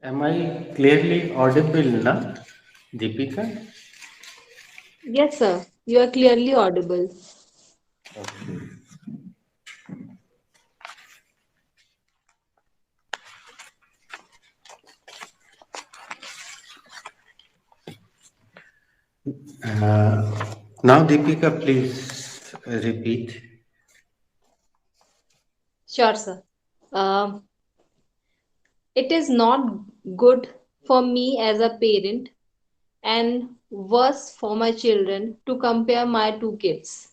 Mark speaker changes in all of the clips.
Speaker 1: Am I clearly audible now, Deepika?
Speaker 2: Yes, sir. You are clearly audible.
Speaker 1: Okay. Now, Deepika, please repeat.
Speaker 2: Sure, sir. Um, it is not good for me as a parent and worse for my children to compare my two kids.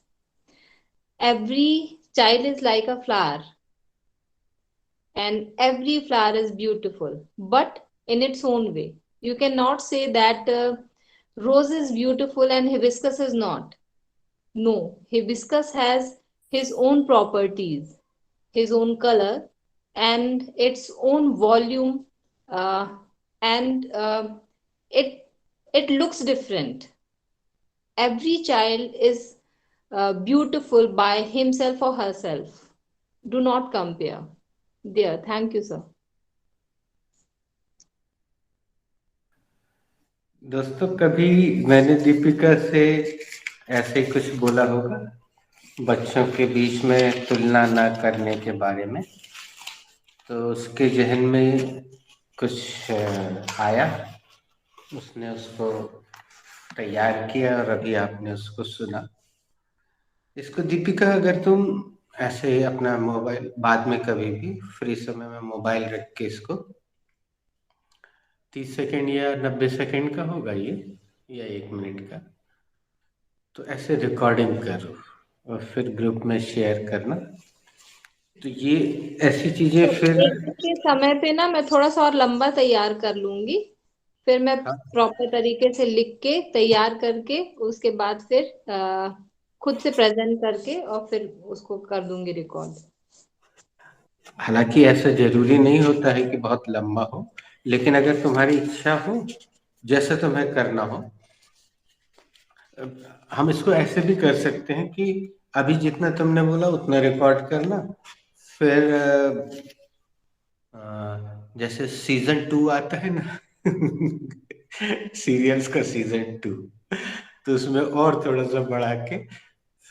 Speaker 2: Every child is like a flower, and every flower is beautiful, but in its own way. You cannot say that rose is beautiful and hibiscus is not. No, hibiscus has his own properties, his own color, and its own volume, uh, and it it looks different. Every child is beautiful by himself or herself. Do not compare. There, thank you, sir.
Speaker 1: दोस्तों, कभी मैंने दीपिका से ऐसे ही कुछ बोला होगा बच्चों के बीच में तुलना ना करने के बारे में, तो उसके जहन में कुछ आया, उसने उसको तैयार किया और अभी आपने उसको सुना। इसको दीपिका, अगर तुम ऐसे अपना मोबाइल बाद में कभी भी फ्री समय में मोबाइल रख के इसको 30 सेकेंड या 90 सेकेंड का होगा ये, या 1 मिनट का, तो ऐसे रिकॉर्डिंग करो और फिर ग्रुप में शेयर करना। तो ये ऐसी चीजें
Speaker 2: तो
Speaker 1: फिर।
Speaker 2: एक के समय पे ना मैं थोड़ा सा और लंबा तैयार कर लूंगी, फिर मैं
Speaker 1: हाँ,
Speaker 2: प्रॉपर तरीके से लिख के तैयार करके उसके बाद फिर खुद से प्रेजेंट करके और फिर उसको कर दूंगी रिकॉर्ड।
Speaker 1: हालांकि ऐसा जरूरी नहीं होता है कि बहुत लंबा हो, लेकिन अगर तुम्हारी इच्छा हो, जैसा तुम्हें करना हो, हम इसको ऐसे भी कर सकते हैं कि अभी जितना तुमने बोला उतना रिकॉर्ड करना, फिर जैसे सीजन 2 आता है ना सीरियल्स का सीजन 2, तो उसमें और थोड़ा सा बढ़ा के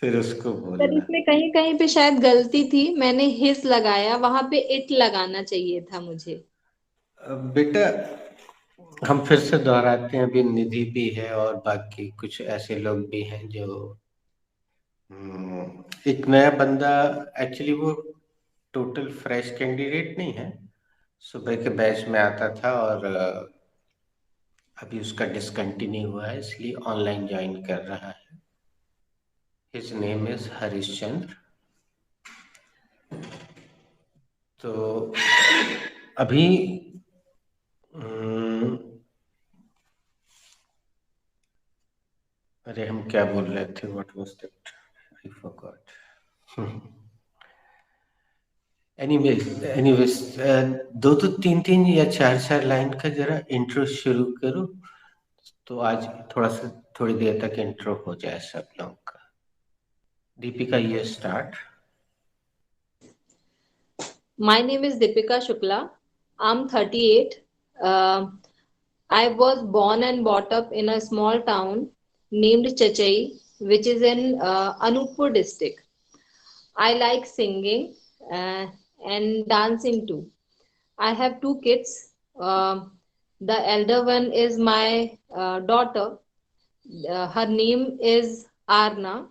Speaker 1: फिर उसको
Speaker 2: पर
Speaker 1: बोलना।
Speaker 2: इसमें कहीं कहीं पे शायद गलती थी, मैंने हिस लगाया, वहां पे इट लगाना चाहिए था मुझे।
Speaker 1: बेटा, हम फिर से दोहराते हैं, अभी निधि भी है और बाकी कुछ ऐसे लोग भी हैं जो एक नया बंदा, एक्चुअली वो टोटल फ्रेश कैंडिडेट नहीं है, सुबह के बैच में आता था और अभी उसका डिसकंटिन्यू हुआ है, इसलिए ऑनलाइन ज्वाइन कर रहा है। His name is Harishchandra. तो अभी अम, अरे हम क्या बोल रहे थे, what was that, I forgot. Anyways, दो दो तीन तीन या चार चार लाइन का जरा इंट्रो शुरू करो, तो आज थोड़ा सा थोड़ी देर तक इंट्रो हो जाए सब लोग का। दीपिका, ये start.
Speaker 2: My name is Deepika Shukla. I'm 38. Uh, I was born and brought up in a small town named Chachai, which is in Anuppur district. I like singing uh, and dancing too. I have two kids. The elder one is my daughter. Her name is Arna,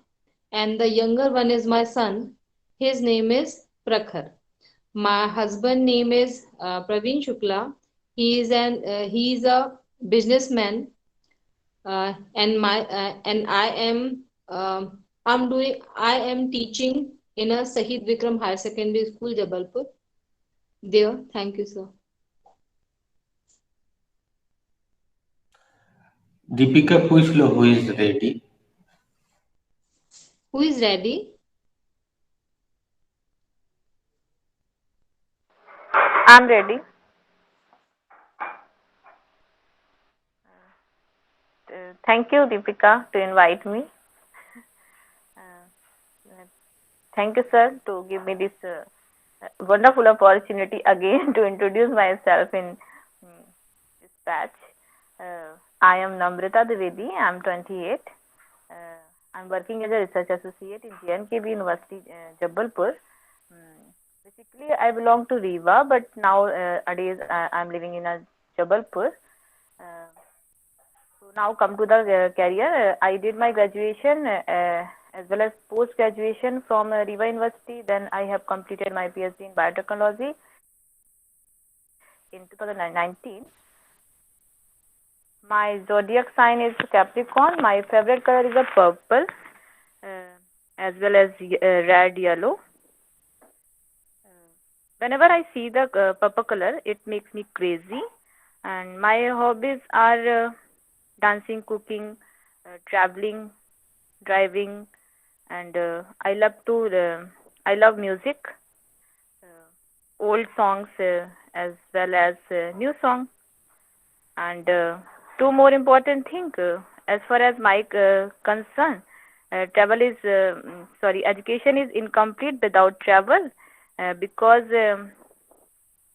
Speaker 2: and the younger one is my son. His name is Prakhar. My husband name is Praveen Shukla. He is a businessman, and I am teaching in a Sahid Vikram Higher Secondary School, Jabalpur. There, thank you, sir.
Speaker 1: Deepika, पूछ लो who is ready.
Speaker 2: Who is ready?
Speaker 3: I'm ready. Thank you, Deepika, to invite me. Thank you, sir, to give me this wonderful opportunity again to introduce myself in batch. I am Namrita Dwivedi. I am 28. I am working as a research associate in JNKB University, Jabalpur. Basically, I belong to Riva, but nowadays I am living in a Jabalpur. So now come to the career. I did my graduation as well as post graduation from Riva University. Then I have completed my PhD in biotechnology in 2019. My zodiac sign is Capricorn. My favorite color is a purple, uh, as well as red, yellow. Whenever I see the purple color, it makes me crazy. And my hobbies are dancing, cooking, traveling, driving, and I love music, old songs as well as new songs. And two more important things as far as my concern, education is incomplete without travel, because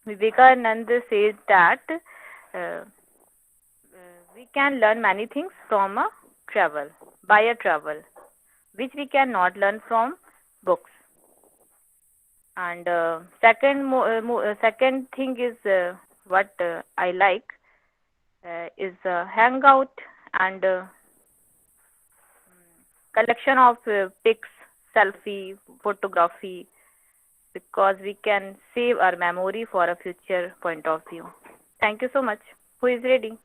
Speaker 3: Vivekananda says that we can learn many things from a travel, by a travel, which we cannot learn from books. And second thing is what I like is hangout and collection of pics, selfie, photography, because we can save our memory for a future point of view. Thank you so much. Who is ready?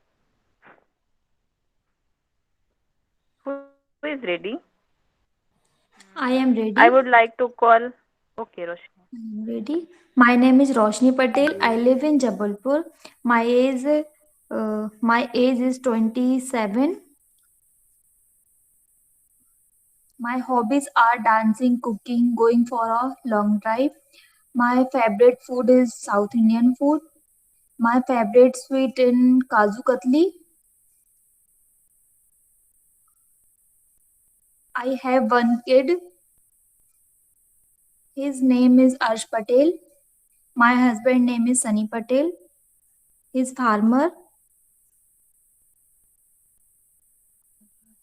Speaker 3: Who is ready?
Speaker 4: I am ready.
Speaker 3: I would like to call. Okay, Roshni.
Speaker 4: I am ready. My name is Roshni Patel. I live in Jabalpur. My age is 27. My hobbies are dancing, cooking, going for a long drive. My favorite food is South Indian food. My favorite sweet in Kaju Katli. I have one kid. His name is Arsh Patel. My husband name is Sunny Patel. He's farmer.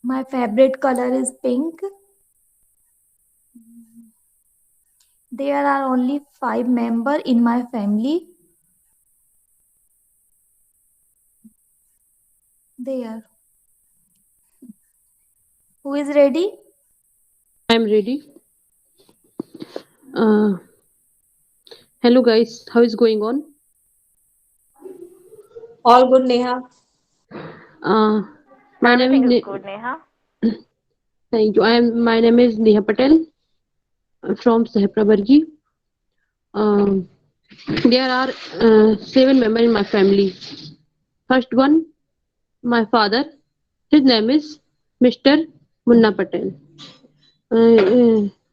Speaker 4: My favorite color is pink. There are only 5 members in my family. There. Who is ready?
Speaker 5: I'm ready. Uh, Hello guys, how is going on?
Speaker 2: All good, Neha.
Speaker 5: Uh, my name
Speaker 3: Everything is
Speaker 5: is
Speaker 3: good, Neha.
Speaker 5: Thank you. My name is Neha Patel from Sahprabargi. Um, there are 7 members in my family. First one, my father. His name is Mr. Munna Patel.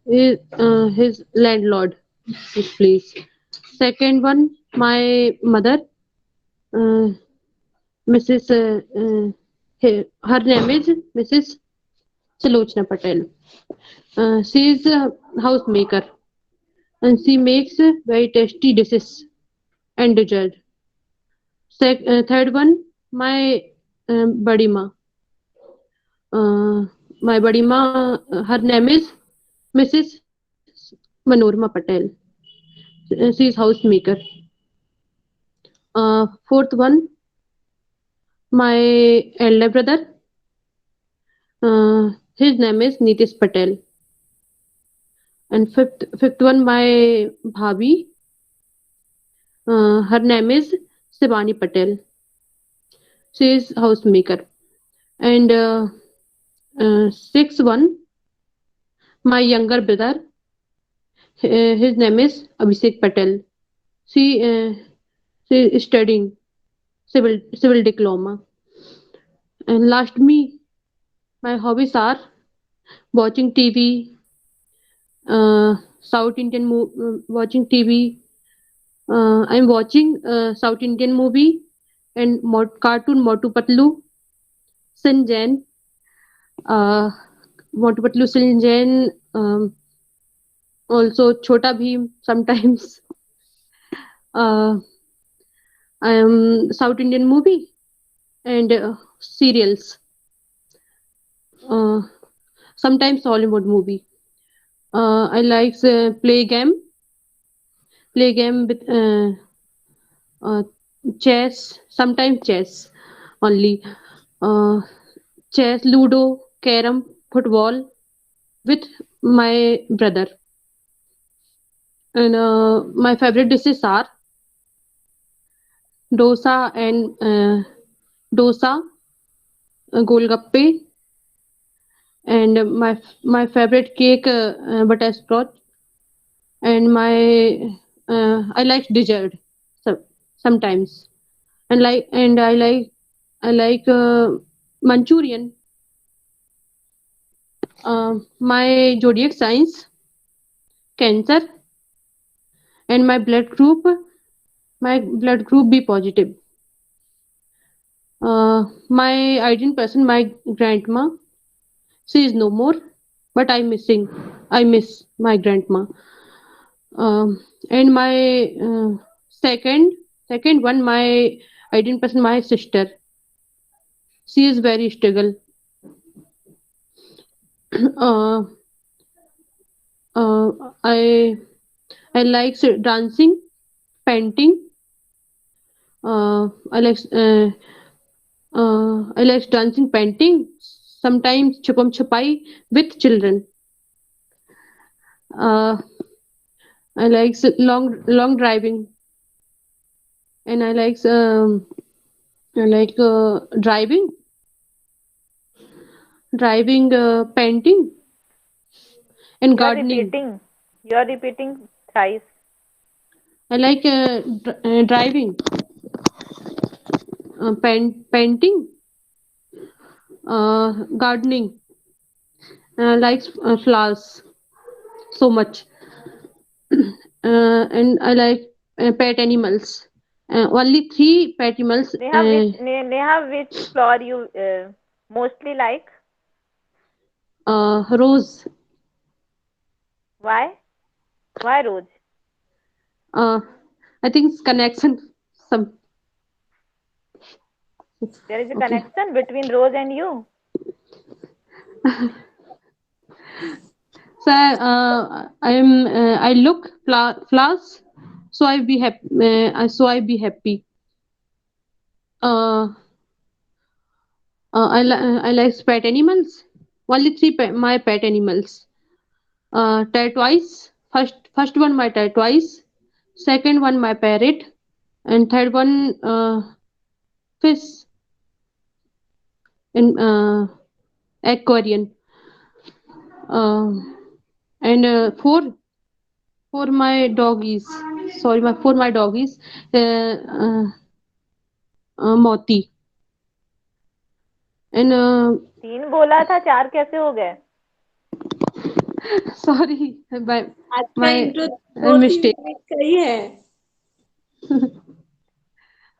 Speaker 5: His landlord, this place. Second one, my mother, uh, Mrs. Her name is Mrs. Salochna Patel. She is a housemaker and she makes very tasty dishes and dessert. Third one, my badi ma. My badi ma, her name is Mrs. Manorma Patel. She is housemaker. Fourth one, my elder brother. His name is Nitish Patel. And fifth one, my bhabi. Her name is Shivani Patel. She is housemaker. And sixth one, my younger brother. His name is Abhishek Patel. She is studying civil diploma. And last me, my hobbies are watching TV, watching TV. I'm watching South Indian movie and cartoon Motu Patlu, Sinjan, Motu Patlu, Sinjan, also Chota Bheem sometimes. I am South Indian movie and serials. Uh, Sometimes Hollywood movie. I like play game with uh, chess. Sometimes chess only. Uh, Chess, Ludo, Carom, football with my brother. And my favorite dishes are dosa and dosa, golgappe, and my favorite cake, butterscotch, and my I like dessert so, sometimes, and I like Manchurian. My zodiac signs Cancer, and my blood group B positive. My ideal person, my grandma. She is no more, but I miss my grandma. And my second one, my ideal person, my sister. She is very struggle. uh, uh, I I like dancing, painting. Uh, I like uh, I like dancing, painting. Sometimes chupam chupai with children. Uh, I like long driving, and I like driving, painting, and
Speaker 3: You are
Speaker 5: gardening.
Speaker 3: repeating. You are repeating thrice.
Speaker 5: I like driving, painting, gardening. I like flowers so much, and I like pet animals. Only three pet animals.
Speaker 3: Neha, which flower you mostly like?
Speaker 5: Rose.
Speaker 3: Why? Why rose?
Speaker 5: Uh, I think it's connection. Some
Speaker 3: There is a
Speaker 5: okay.
Speaker 3: connection between rose and you.
Speaker 5: So I look flowers, so I be happy. So I be happy. Uh, I like pet animals. Only three my pet animals. Tortoise. First one my tortoise. Second one my parrot, and third one fish in aquarium. Uh, and for my doggies. Sorry, for my doggies. Moti. And
Speaker 3: तीन बोला था, चार कैसे हो गए?
Speaker 5: sorry,
Speaker 2: अच्छा
Speaker 5: my
Speaker 2: intro 2-3
Speaker 5: mistake.
Speaker 2: Minute का ही है.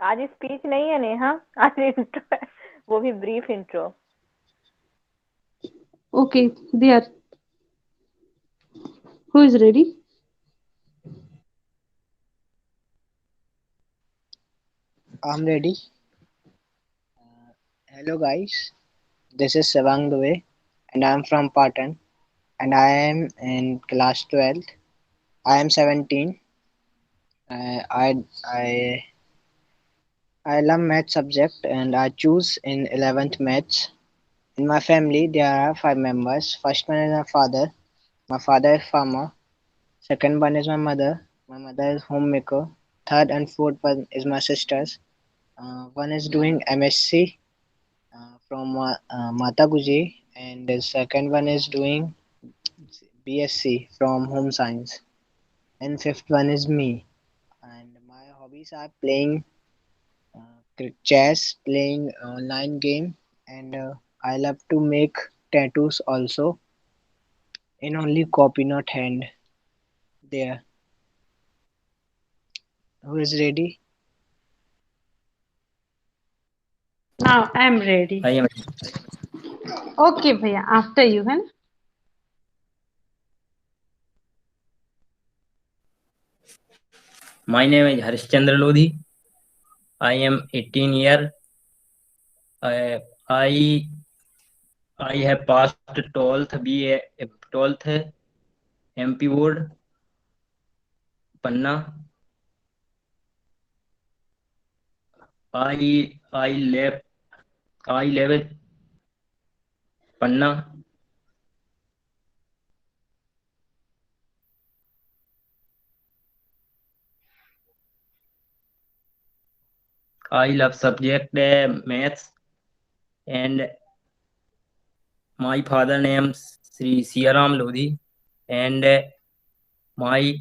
Speaker 3: आज स्पीच नहीं है नेहा, आज इंट्रो है, वो भी brief intro.
Speaker 5: Okay, there. Who is ready?
Speaker 6: I'm ready. Hello guys, this is Savang Dubey and I'm from Patan and I am in class 12th. I am 17. Uh, I I I love math subject and I choose in 11th maths. In my family there are 5 members. First one is my father. My father is farmer. Second one is my mother. My mother is homemaker. Third and fourth one is my sisters. One is doing MSc from Mata Guji, and the second one is doing BSc from Home Science, and fifth one is me. And my hobbies are playing chess, playing online game, and I love to make tattoos also in only copy, not hand. There, who is ready?
Speaker 7: Now I'm ready.
Speaker 8: I am.
Speaker 7: Okay, भैया, after you, है ना?
Speaker 8: My name is Harishchandra Lodhi. I am 18 year. I I have passed 12th BA 12th MP board Panna. I left Panna. I love subject maths, and my father name Sri Siaram Lodhi, and my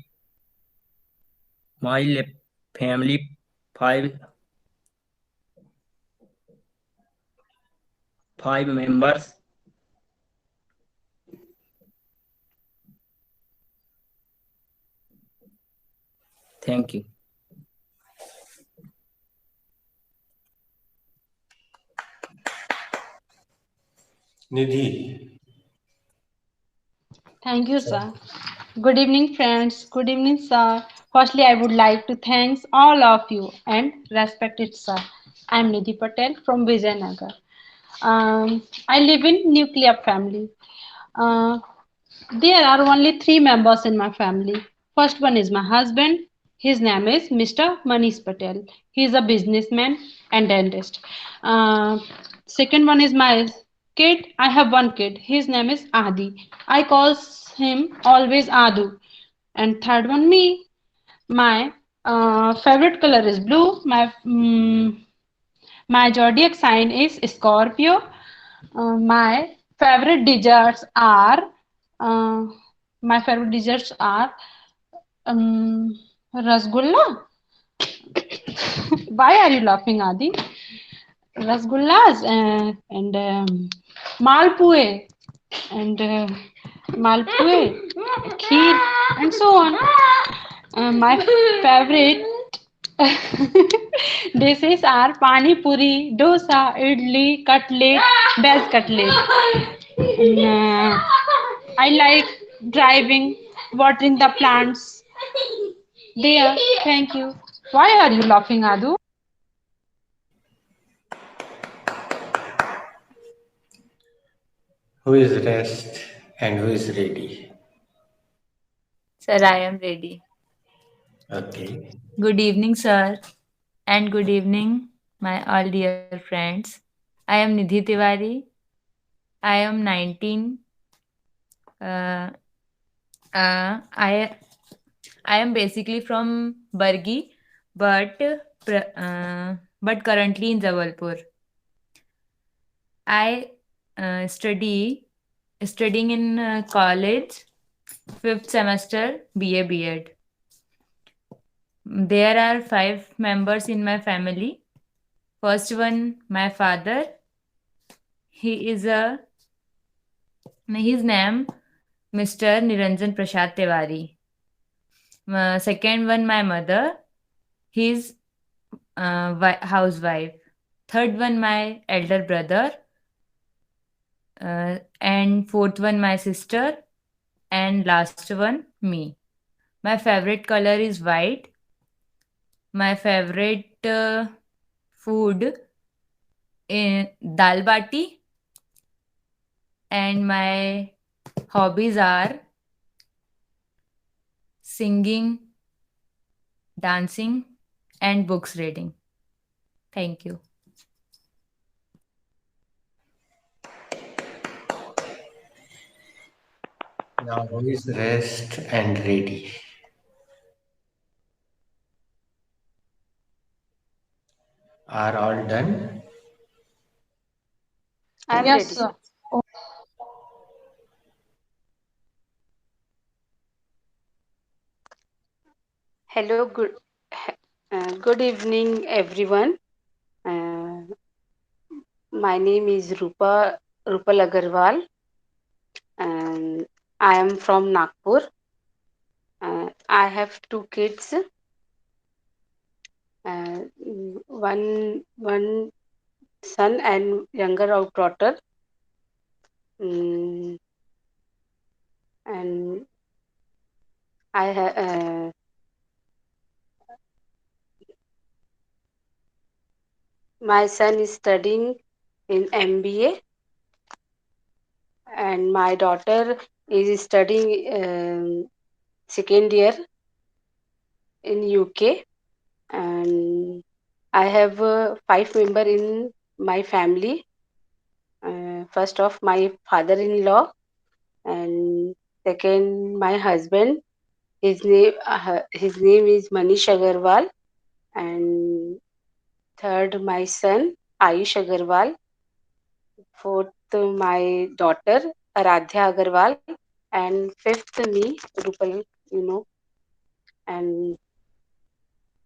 Speaker 8: family five members. Thank you.
Speaker 1: Nidhi.
Speaker 7: Thank you, sir. Good evening, friends. Good evening, sir. Firstly, I would like to thank all of you and respected sir. I am Nidhi Patel from Vijayanagar. I live in nuclear family. Uh, there are only three members in my family. First one is my husband. His name is Mr. Manish Patel. He is a businessman and dentist. Uh, Second one is my kid. I have one kid. His name is Adi. I call him always Adu. And third one, me. My favorite color is blue. My zodiac sign is Scorpio. My favorite desserts are uh, my favorite desserts are rasgulla. Why are you laughing, Adi? Rasgullas and malpue and malpue, kheer, and so on. My favorite dishes are pani puri, dosa, idli, cutlet, veg cutlet. I like driving, watering the plants. There, thank you. Why are you laughing, Adu?
Speaker 1: Who is rest and who is ready?
Speaker 9: Sir, I am ready.
Speaker 1: Okay.
Speaker 9: Good evening, sir, and good evening, my all dear friends. I am Nidhi Tiwari. I am 19. Uh, I am basically from Bargi, but but currently in Jabalpur. I studying in college, fifth semester BA B.Ed. There are 5 members in my family. First one, my father. He is his name Mr. Niranjan Prasad Tiwari. Second one, my mother. He's housewife. Third one, my elder brother. And fourth one, my sister. And last one, me. My favorite color is white. My favorite food is dal bati. And my hobbies are singing, dancing, and books reading. Thank you.
Speaker 1: Now who is rest and ready? Are all done?
Speaker 2: I'm
Speaker 7: Yes,
Speaker 2: ready.
Speaker 7: sir.
Speaker 10: Hello, good evening, everyone. Uh, my name is Rupal Agarwal, and I am from Nagpur. I have two kids, one son and younger daughter. Mm, and I my son is studying in MBA, and my daughter is studying second year in UK, and I have five member in my family. First off, my father-in-law, and second, my husband. His name is Manish Agarwal, and third, my son Ayush Agarwal. Fourth, my daughter Aradhya Agarwal, and fifth, me Rupal. You know, and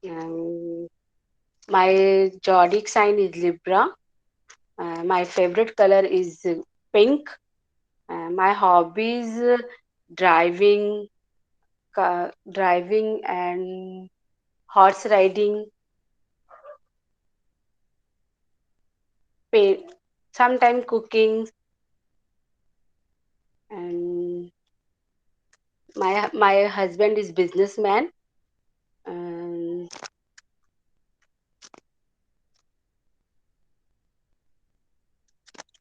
Speaker 10: um, my zodiac sign is Libra. My favorite color is pink. My hobbies driving, driving and horse riding, paint, sometime cooking, and my husband is businessman. And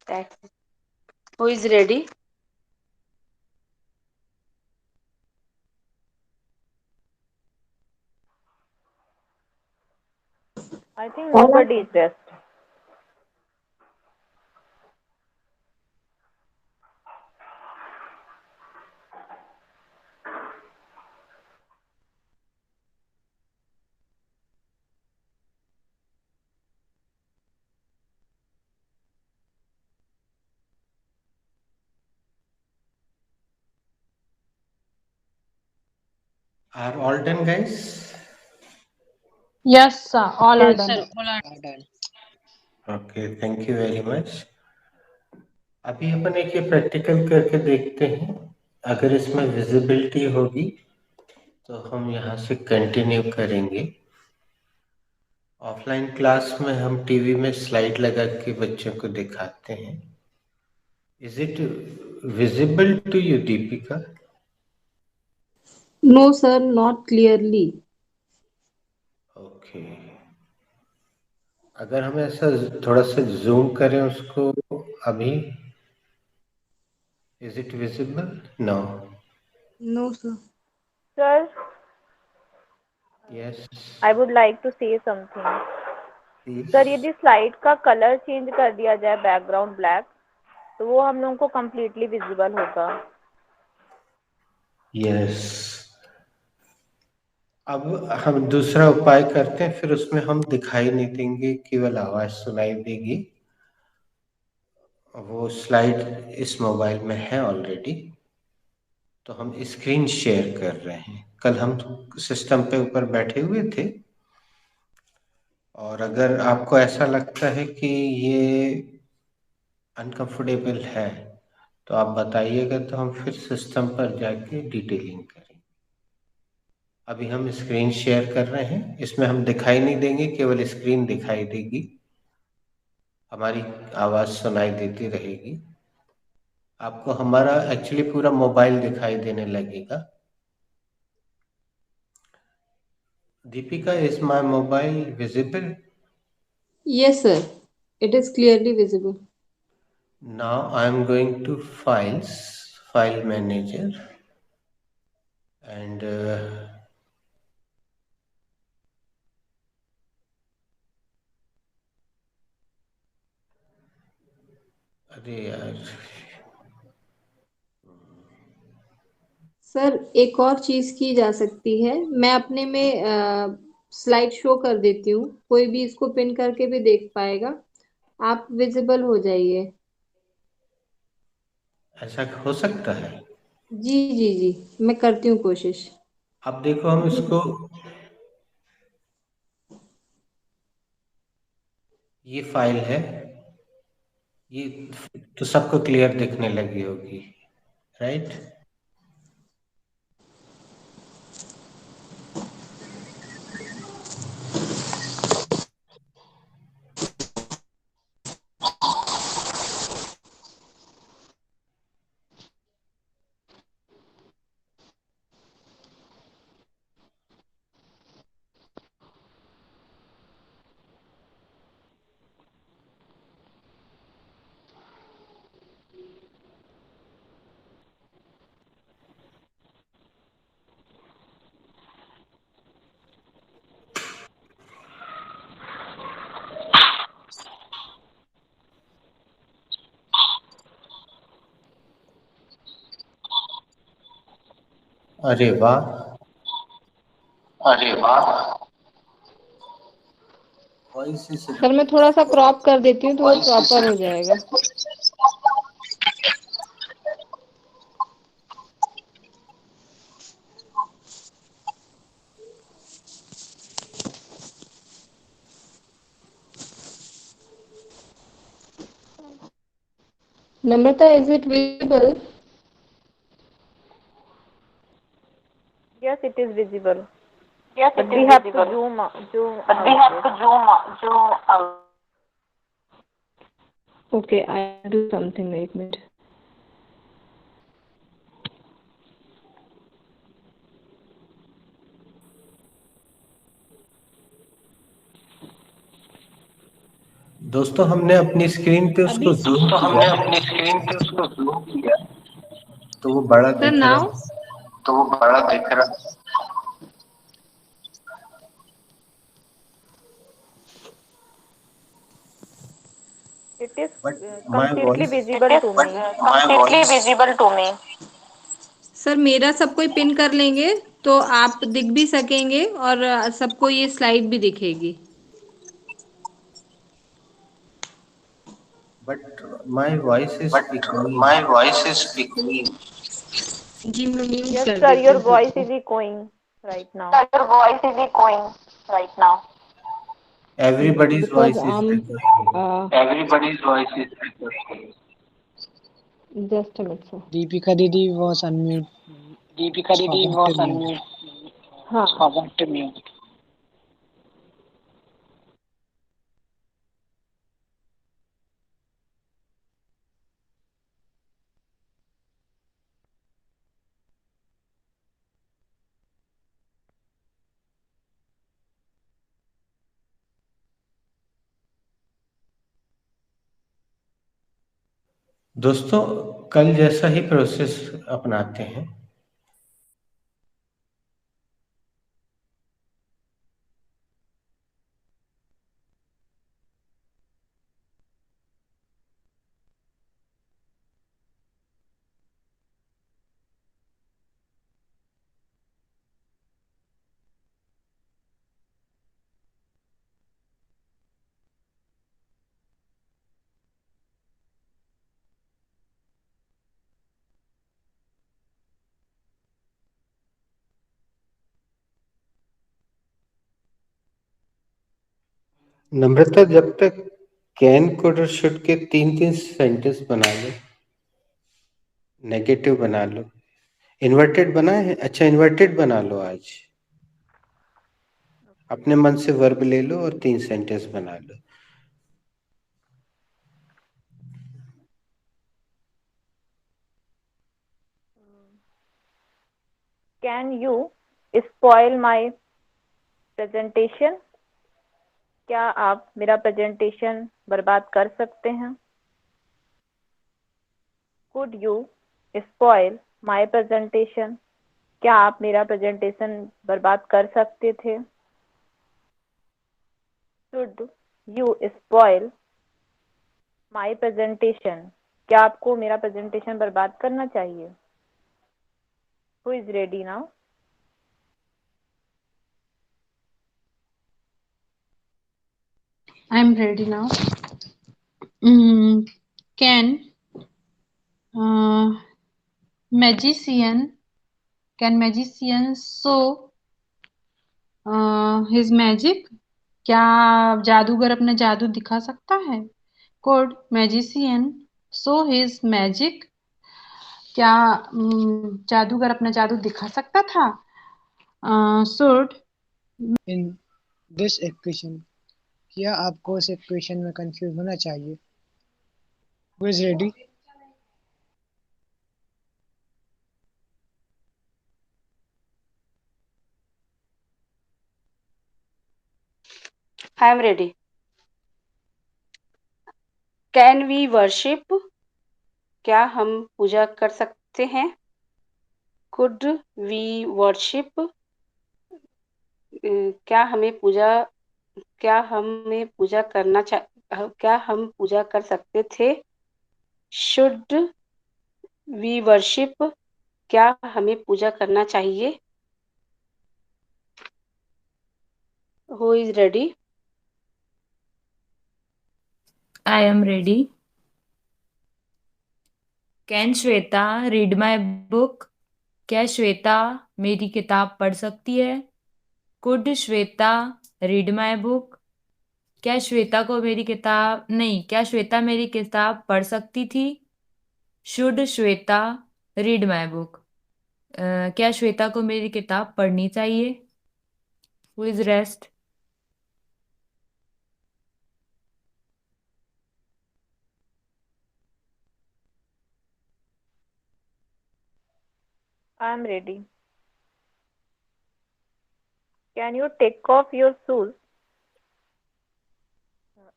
Speaker 10: that's it. Who is ready?
Speaker 3: I think nobody is best.
Speaker 1: Are all done, guys?
Speaker 7: Yes, sir. All are done.
Speaker 6: Are done.
Speaker 1: Okay, thank you very much. अभी अपन एक ये practical करके देखते हैं। अगर इसमें visibility होगी तो हम यहाँ से कंटिन्यू करेंगे। ऑफलाइन क्लास में हम टीवी में स्लाइड लगा के बच्चों को दिखाते हैं। Is it visible to you, Deepika?
Speaker 2: No, sir, not clearly.
Speaker 1: Okay, अगर हम ऐसा थोड़ा सा जूम करें उसको अभी, is it visible? No.
Speaker 2: No, sir.
Speaker 3: Sir,
Speaker 1: yes
Speaker 3: I would like to say something.
Speaker 1: Please.
Speaker 3: Sir यदि स्लाइड का कलर चेंज कर दिया जाए बैकग्राउंड ब्लैक, तो वो हम लोगों को कम्प्लीटली विजिबल होगा।
Speaker 1: यस, अब हम दूसरा उपाय करते हैं, फिर उसमें हम दिखाई नहीं देंगे, केवल आवाज सुनाई देगी। वो स्लाइड इस मोबाइल में है ऑलरेडी, तो हम स्क्रीन शेयर कर रहे हैं। कल हम सिस्टम पे ऊपर बैठे हुए थे, और अगर आपको ऐसा लगता है कि ये अनकंफर्टेबल है तो आप बताइएगा, तो हम फिर सिस्टम पर जाके डिटेलिंग करेंगे। अभी हम स्क्रीन शेयर कर रहे हैं, इसमें हम दिखाई नहीं देंगे, केवल स्क्रीन दिखाई देगी, हमारी आवाज सुनाई देती रहेगी। आपको हमारा एक्चुअली पूरा मोबाइल दिखाई देने लगेगा। Deepika, is my mobile visible?
Speaker 2: Yes, sir. It is clearly visible.
Speaker 1: Now I am going to Files, File Manager, and अरे यार,
Speaker 2: सर एक और चीज की जा सकती है, मैं अपने में स्लाइड शो कर देती हूँ, कोई भी इसको पिन करके भी देख पाएगा, आप विजिबल हो जाइए।
Speaker 1: ऐसा हो सकता है?
Speaker 2: जी जी जी, मैं करती हूँ कोशिश।
Speaker 1: अब देखो, हम इसको, ये फाइल है, ये तो सबको क्लियर दिखने लगी होगी, राइट? अरे वाह,
Speaker 2: अरे वाह।
Speaker 1: वॉइस इज
Speaker 2: सर मैं थोड़ा सा क्रॉप कर देती हूँ तो वो प्रॉपर हो जाएगा। Namrata, is it visible?
Speaker 3: Yes, it is visible.
Speaker 10: Yes,
Speaker 3: But
Speaker 10: it
Speaker 3: we
Speaker 10: is
Speaker 3: have to
Speaker 10: visible.
Speaker 3: zoom
Speaker 10: But we
Speaker 3: out
Speaker 10: have
Speaker 3: it.
Speaker 10: to zoom out.
Speaker 2: Okay, I'll do something. Wait a minute.
Speaker 1: दोस्तों हमने अपनी screen पे उसको
Speaker 2: अभी
Speaker 1: zoom
Speaker 2: तो
Speaker 1: किया
Speaker 2: हमने अपनी स्क्रीन पे उसको जूम किया
Speaker 1: तो वो बड़ा
Speaker 2: सर
Speaker 1: दिख
Speaker 2: नाउ,
Speaker 1: रहा है।
Speaker 2: तो वो बड़ा दिख रहा।
Speaker 3: It is
Speaker 1: but my
Speaker 3: completely
Speaker 1: voice
Speaker 10: It
Speaker 3: visible
Speaker 10: is
Speaker 3: to me.
Speaker 10: completely visible to me.
Speaker 2: Sir मेरा सब कोई पिन कर लेंगे तो आप दिख भी सकेंगे और सबको ये स्लाइड भी दिखेगी।
Speaker 1: But my voice is
Speaker 2: but
Speaker 1: echoing.
Speaker 2: My voice is echoing. जी मैं म्यूट
Speaker 3: Yes,
Speaker 2: कर
Speaker 3: sir,
Speaker 2: देती
Speaker 3: your
Speaker 2: हूँ
Speaker 3: voice
Speaker 2: सबको।
Speaker 3: is echoing right now.
Speaker 10: Your voice is echoing right now.
Speaker 1: Everybody's
Speaker 2: Because
Speaker 1: voice is
Speaker 2: I'm
Speaker 1: echoing.
Speaker 2: everybody's voice is echoing. Just a minute, sir.
Speaker 6: Deepika Didi was unmute.
Speaker 2: Deepika Didi
Speaker 6: Forgot to
Speaker 2: was
Speaker 6: mute.
Speaker 2: unmute. हाँ forgot to mute.
Speaker 1: दोस्तों कल जैसा ही process अपनाते हैं। नम्रता जब तक can code और should के 3-3 सेंटेंस बना लो, नेगेटिव बना लो। इन्वर्टेड बना है? अच्छा इन्वर्टेड बना लो आज। अपने मन से वर्ब ले लो और 3 सेंटेंस बना लो।
Speaker 3: Can you spoil my presentation? क्या आप मेरा प्रेजेंटेशन बर्बाद कर सकते हैं? Could you spoil my presentation? क्या आप मेरा प्रेजेंटेशन बर्बाद कर सकते थे? Should you spoil my presentation? क्या आपको मेरा प्रेजेंटेशन बर्बाद करना चाहिए? Who is ready now?
Speaker 7: I'm ready now. Can magician show his magic? क्या जादूगर अपना जादू दिखा सकता है? Could magician show his magic? क्या जादूगर अपना जादू दिखा सकता था? Should
Speaker 6: In this equation, क्या आपको इस equation में कंफ्यूज होना चाहिए? Who is ready?
Speaker 10: I am ready. Can we worship? क्या हम पूजा कर सकते हैं? Could we worship? क्या हम पूजा कर सकते थे? Should we worship? क्या हमें पूजा करना चाहिए? Who is ready?
Speaker 9: I am ready. Can Shweta read my book? क्या श्वेता मेरी किताब पढ़ सकती है? Could Shweta read my book? क्या श्वेता को मेरी किताब नहीं, क्या श्वेता मेरी किताब पढ़ सकती थी? Should Shweta read my book? क्या श्वेता को मेरी किताब पढ़नी चाहिए? Who is rest?
Speaker 3: I am ready. Can you take off your shoes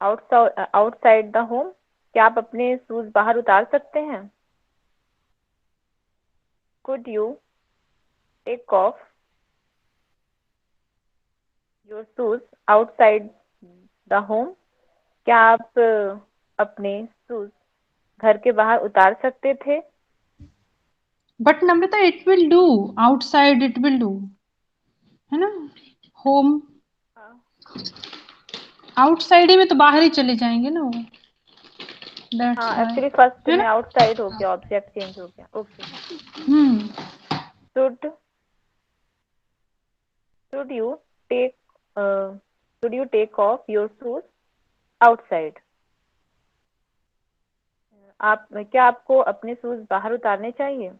Speaker 3: outside the home? क्या आप अपने शूज बाहर उतार सकते हैं? Could you take off your shoes outside the home? क्या आप अपने शूज घर के बाहर उतार सकते थे?
Speaker 7: But Namrata it will do, outside it will do, है ना? होम आउटसाइड ही में तो बाहर ही चले जाएंगे ना वो। That's
Speaker 3: हाँ,
Speaker 7: why.
Speaker 3: एक्चुअली फर्स्ट
Speaker 7: है
Speaker 3: में
Speaker 7: ना?
Speaker 3: आउटसाइड हो गया, ऑब्जेक्ट चेंज हो गया। Okay. Should you take should you take off your shoes outside? क्या आपको अपने शूज बाहर उतारने चाहिए?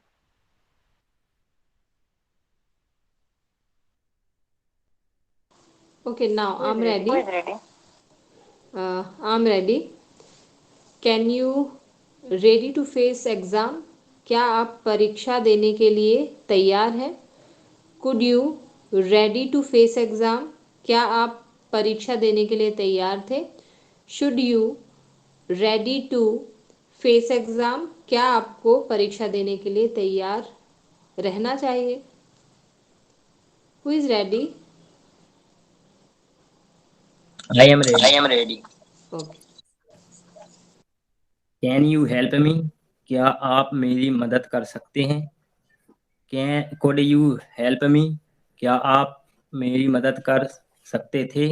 Speaker 2: Okay, now I'm
Speaker 3: Who
Speaker 2: ready.
Speaker 3: is ready?
Speaker 2: I'm ready. Can you ready to face exam? क्या आप परीक्षा देने के लिए तैयार हैं? Could you ready to face exam? क्या आप परीक्षा देने के लिए तैयार थे? Should you ready to face exam? क्या आपको परीक्षा देने के लिए तैयार रहना चाहिए? Who is ready?
Speaker 8: I am ready.
Speaker 10: I am ready.
Speaker 2: Okay.
Speaker 8: Can you help me? क्या आप मेरी मदद कर सकते हैं? Could you help me? क्या आप मेरी मदद कर सकते थे?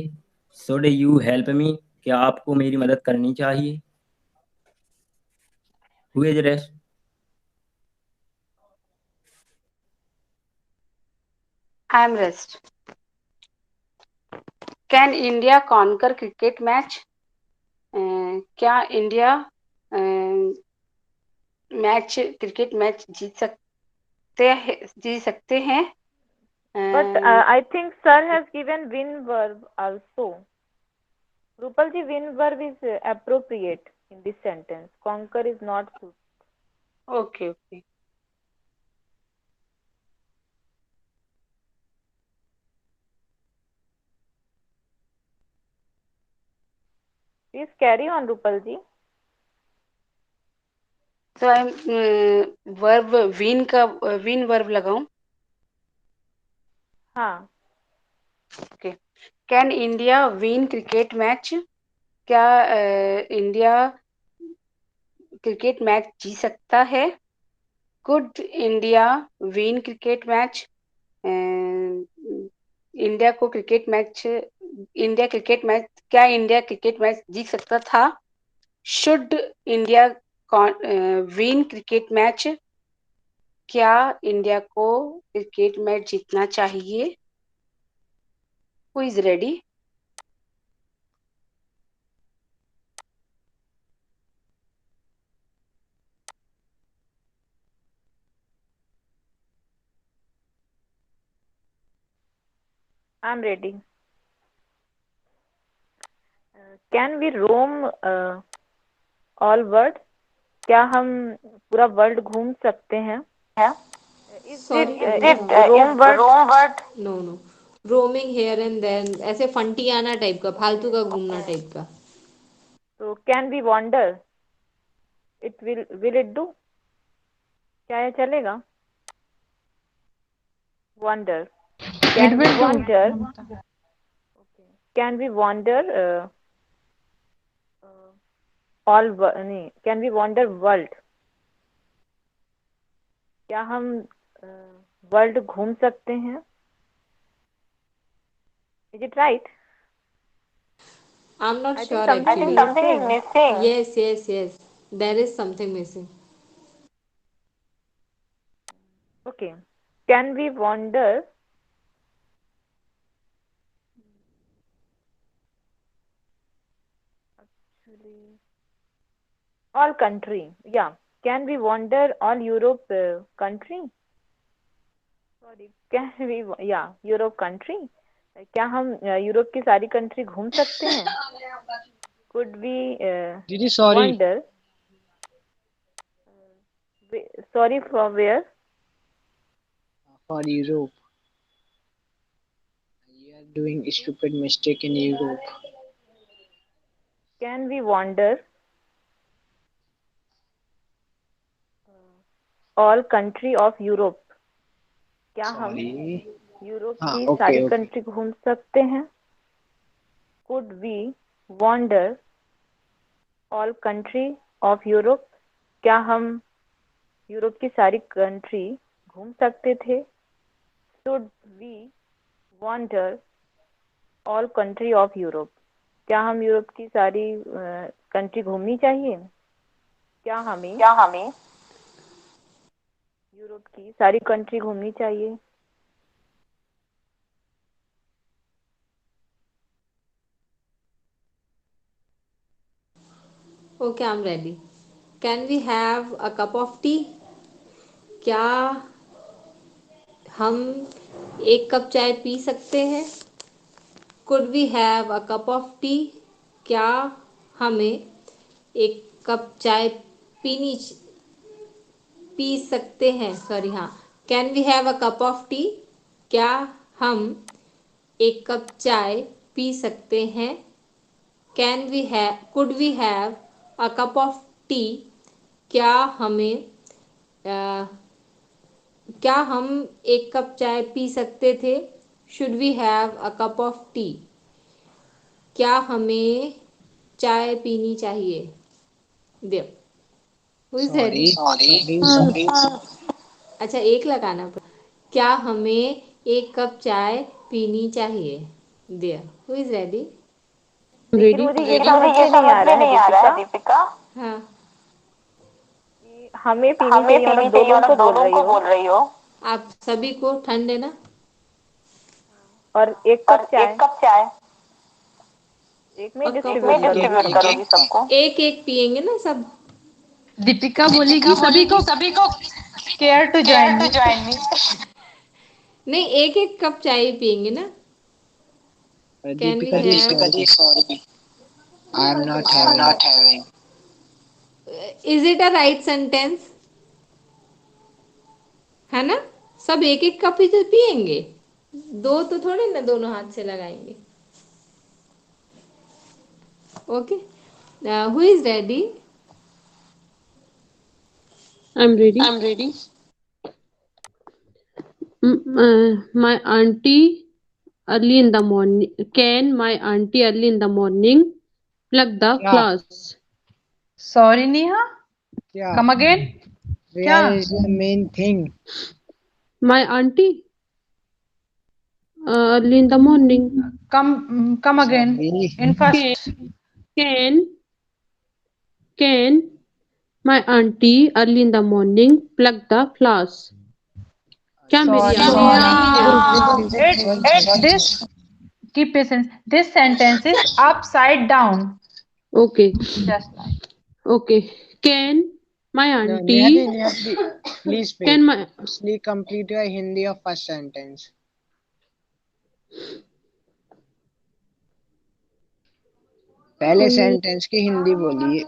Speaker 8: Should you help me? क्या आपको मेरी मदद करनी चाहिए? Who is rest?
Speaker 10: I am rest. Can India conquer cricket match? क्या इंडिया क्रिकेट मैच जीत सकते हैं?
Speaker 3: But I think sir has given win verb also. Rupal ji, win verb is appropriate in this sentence. Conquer is not suit.
Speaker 10: Okay.
Speaker 3: Please carry on, Rupal ji.
Speaker 10: So I am verb win का win verb लगाऊं?
Speaker 3: हाँ.
Speaker 10: Okay. Can India win cricket match? क्या India cricket match जीत सकता है? Could India win cricket match? India cricket match जीत सकता था? Should India win cricket match? क्या इंडिया को क्रिकेट मैच जीतना चाहिए? Who is ready?
Speaker 3: I am ready. Can we roam all world? क्या हम पूरा वर्ल्ड घूम सकते हैं?
Speaker 2: Sorry,
Speaker 3: roam word?
Speaker 2: no. Roaming here and then, ऐसे फंटियाना टाइप का, फालतू का घूमना टाइप का.
Speaker 3: So can we wander? Will it do? क्या ये चलेगा? Wander. Can we wander? Okay. Can we wander नहीं, can we wander world? क्या हम वर्ल्ड घूम सकते हैं? Is it right?
Speaker 2: I'm not
Speaker 3: I
Speaker 2: sure
Speaker 3: think something is
Speaker 2: actually.
Speaker 3: missing.
Speaker 2: Yes. There is something missing.
Speaker 3: Okay. Can we wander? Actually, all country. Yeah. Can we wander all Europe country? Sorry. Can we? Yeah. Europe country. क्या हम Europe की सारी country घूम सकते हैं? Could we
Speaker 6: Didi, sorry.
Speaker 3: wander? Sorry, from where?
Speaker 6: For Europe. You are doing a stupid mistake in Europe.
Speaker 3: Can we wander all country of Europe? क्या हम
Speaker 6: Sorry.
Speaker 3: Europe
Speaker 6: हाँ,
Speaker 3: की
Speaker 6: okay,
Speaker 3: सारी
Speaker 6: okay.
Speaker 3: कंट्री घूम सकते हैं? Could we wander all country of Europe? क्या हम यूरोप की सारी कंट्री घूम सकते थे? Should we wander all country of Europe? क्या हम यूरोप की सारी कंट्री घूमनी चाहिए? क्या हमें यूरोप की सारी कंट्री घूमनी चाहिए?
Speaker 2: Okay, I'm ready. Can we have a cup of tea? क्या हम एक कप चाय पी सकते हैं? Could we have a cup of tea? क्या हमें एक कप चाय पी सकते हैं? सॉरी, हाँ. Can we have a cup of tea? क्या हम एक कप चाय पी सकते हैं? Could we have a cup of tea? क्या हम एक कप चाय पी सकते थे? Should we have a cup of tea? क्या हमें चाय पीनी चाहिए? देव, who is ready?
Speaker 6: Sorry.
Speaker 2: अच्छा, एक लगाना पड़ा. क्या हमें एक कप चाय पीनी चाहिए? देव, who is ready?
Speaker 3: लेकिन
Speaker 5: Ready?
Speaker 3: मुझे ये समझ में नहीं आ रहा है दीपिका.
Speaker 2: हाँ.
Speaker 3: हमें पीनी चाहिए मतलब दो लोगों को बोल रही हो.
Speaker 2: आप सभी को ठंड है ना?
Speaker 3: और एक कप चाय एक में डिस्ट्रीब्यूट करोगी सबको?
Speaker 2: एक एक पियेंगे ना सब.
Speaker 7: दीपिका बोलेगी सभी को केयर टू ज्वाइन मी.
Speaker 2: नहीं, एक एक कप चाय ही पियेंगे ना. Can we
Speaker 6: Deepika ji,
Speaker 2: have?
Speaker 6: sorry. I am not having.
Speaker 2: Is it a right sentence? है ना? सब एक एक कप ही तो पियेंगे. दो तो थोड़े ना दोनों हाथ से लगाएंगे. Okay. Who is ready?
Speaker 5: I'm ready. My auntie early in the morning. Can my auntie early in the morning plug the
Speaker 6: क्या?
Speaker 5: flowers?
Speaker 7: सॉरी नेहा,
Speaker 6: क्या?
Speaker 7: Come again.
Speaker 6: Where is the main thing?
Speaker 5: My auntie early in the morning.
Speaker 7: Come again.
Speaker 6: Sorry.
Speaker 7: In first.
Speaker 5: Can my auntie early in the morning pluck the flowers? क्या मेरी
Speaker 7: This keep patience. This sentence is upside down.
Speaker 5: Okay.
Speaker 7: Just like.
Speaker 5: Okay. Can my
Speaker 6: No,
Speaker 5: auntie?
Speaker 6: Neha, please wait.
Speaker 5: Can my
Speaker 6: Please complete your Hindi of first sentence. पहले sentence की हिंदी बोलिए.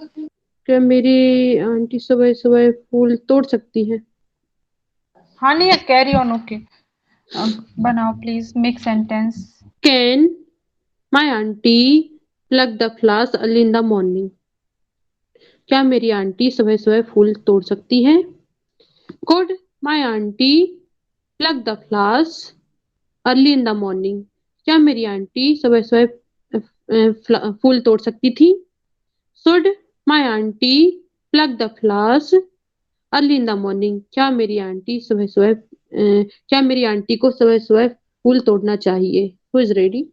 Speaker 5: क्या मेरी aunty सुबह सुबह फूल तोड़ सकती है?
Speaker 7: हाँ नहीं, कैरी ऑन. ओके, बनाओ please. Make sentence.
Speaker 5: Can my auntie pluck the flowers early in the morning? क्या मेरी आंटी सुबह सुबह फूल तोड़ सकती है? Could my auntie pluck the flowers early in the morning? क्या मेरी आंटी सुबह सुबह फूल तोड़ सकती थी? Should my auntie pluck the flowers early in the morning? क्या मेरी आंटी सुबह सुबह क्या मेरी आंटी को सुबह सुबह फूल तोड़ना चाहिए? Who is ready?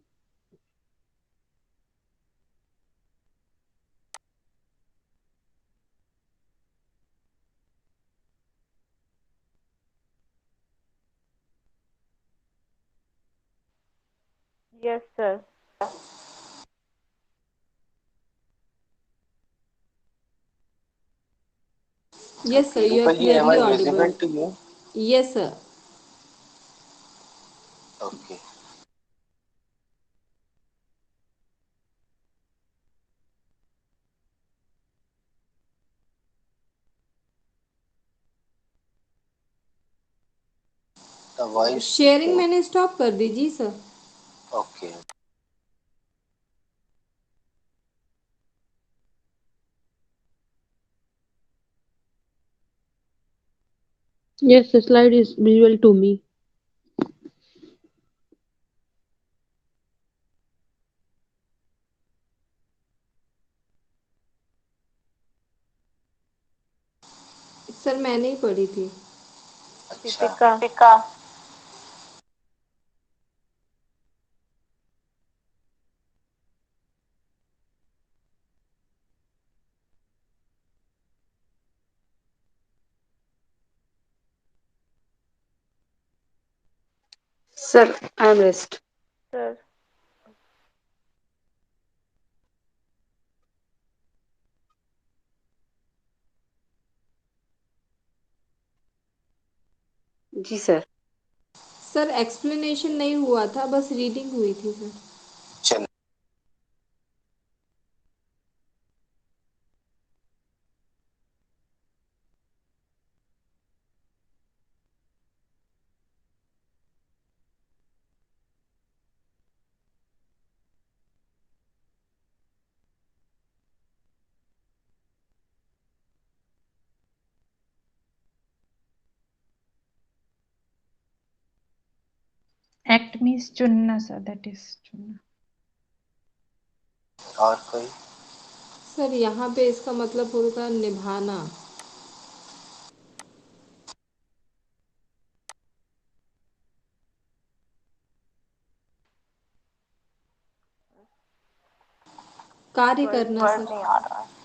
Speaker 3: Yes, sir.
Speaker 2: Yes, sir, you are
Speaker 11: Dimple ji, am
Speaker 2: clearly
Speaker 11: I visible
Speaker 2: audible.
Speaker 11: to you?
Speaker 2: Yes, sir.
Speaker 11: Okay. The voice.
Speaker 2: Sharing मैंने स्टॉप कर दी जी sir.
Speaker 11: Okay.
Speaker 5: Yes, the slide is visual to me.
Speaker 2: Sir मैंने ही पढ़ी थी.
Speaker 11: अच्छा.
Speaker 3: Deepika.
Speaker 10: Sir, I am rest.
Speaker 3: Sir.
Speaker 10: जी सर.
Speaker 2: सर एक्सप्लेनेशन नहीं हुआ था, बस रीडिंग हुई थी सर.
Speaker 11: चल.
Speaker 7: Act means chunna, sir. That is chunna.
Speaker 11: और कोई?
Speaker 2: सर यहाँ पे इसका मतलब होगा निभाना. कार्य करना
Speaker 3: वर्ड
Speaker 2: सर.
Speaker 3: नहीं आ रहा है.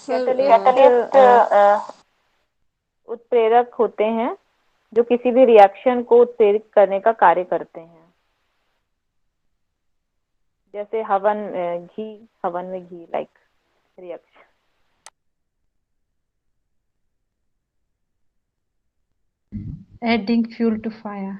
Speaker 2: सर
Speaker 3: कैटलिस्ट उत्प्रेरक होते हैं जो किसी भी रिएक्शन को उत्प्रेरित करने का कार्य करते हैं. जैसे हवन, घी, हवन में घी, like reaction.
Speaker 7: Adding fuel to fire.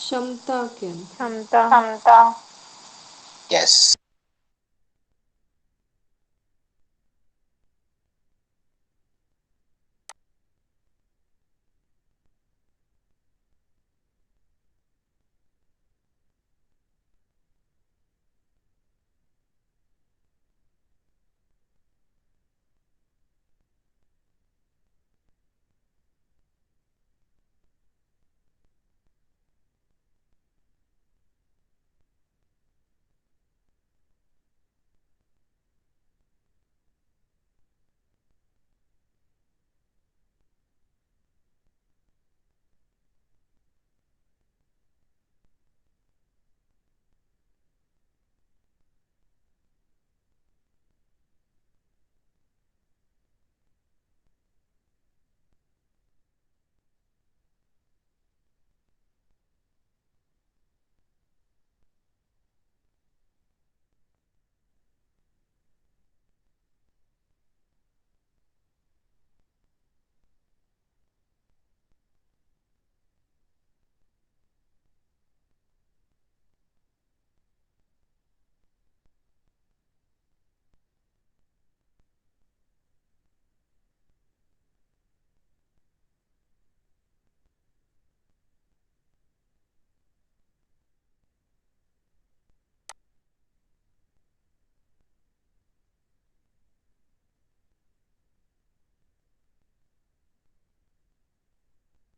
Speaker 2: क्षमता के
Speaker 3: क्षमता.
Speaker 11: Yes.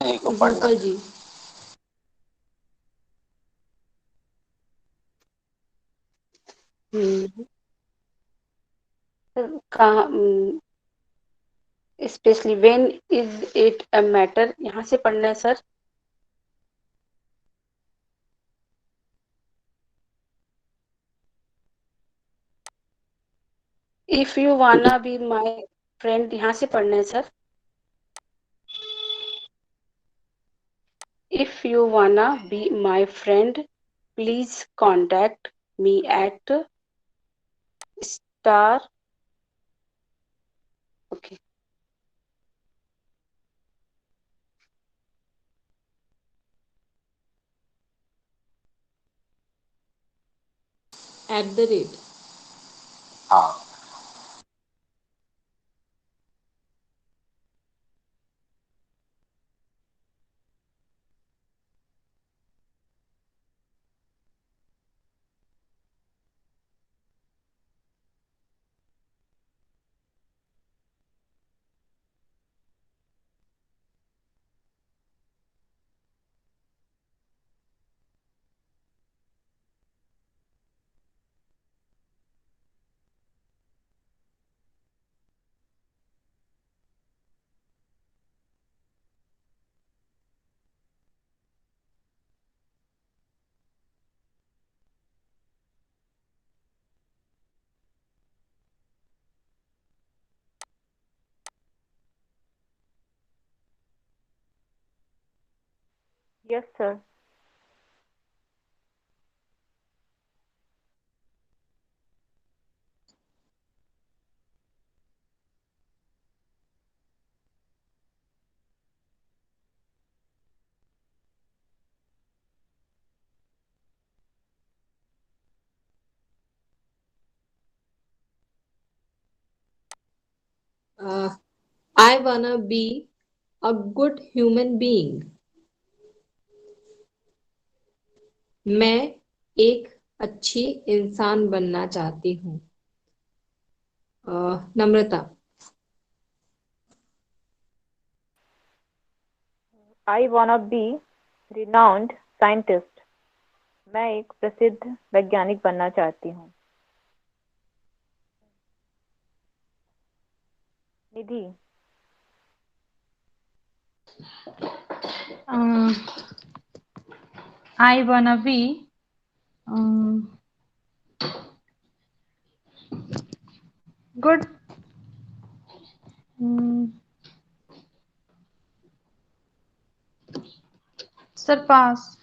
Speaker 11: जी को पढ़ना.
Speaker 2: रूपा जी
Speaker 10: कहाँ specially when is it a matter, यहाँ से पढ़ना है sir. If you wanna be my friend, यहाँ से पढ़ना है sir. If you wanna be my friend please contact me at star. Okay.
Speaker 2: @
Speaker 11: हाँ.
Speaker 3: Yes, sir.
Speaker 2: I wanna be a good human being. मैं एक अच्छी इंसान बनना चाहती हूँ. नम्रता
Speaker 3: I wanna be renowned scientist. मैं एक प्रसिद्ध वैज्ञानिक बनना चाहती हूँ. निधि.
Speaker 7: I wanna be um, good. Sir, pass.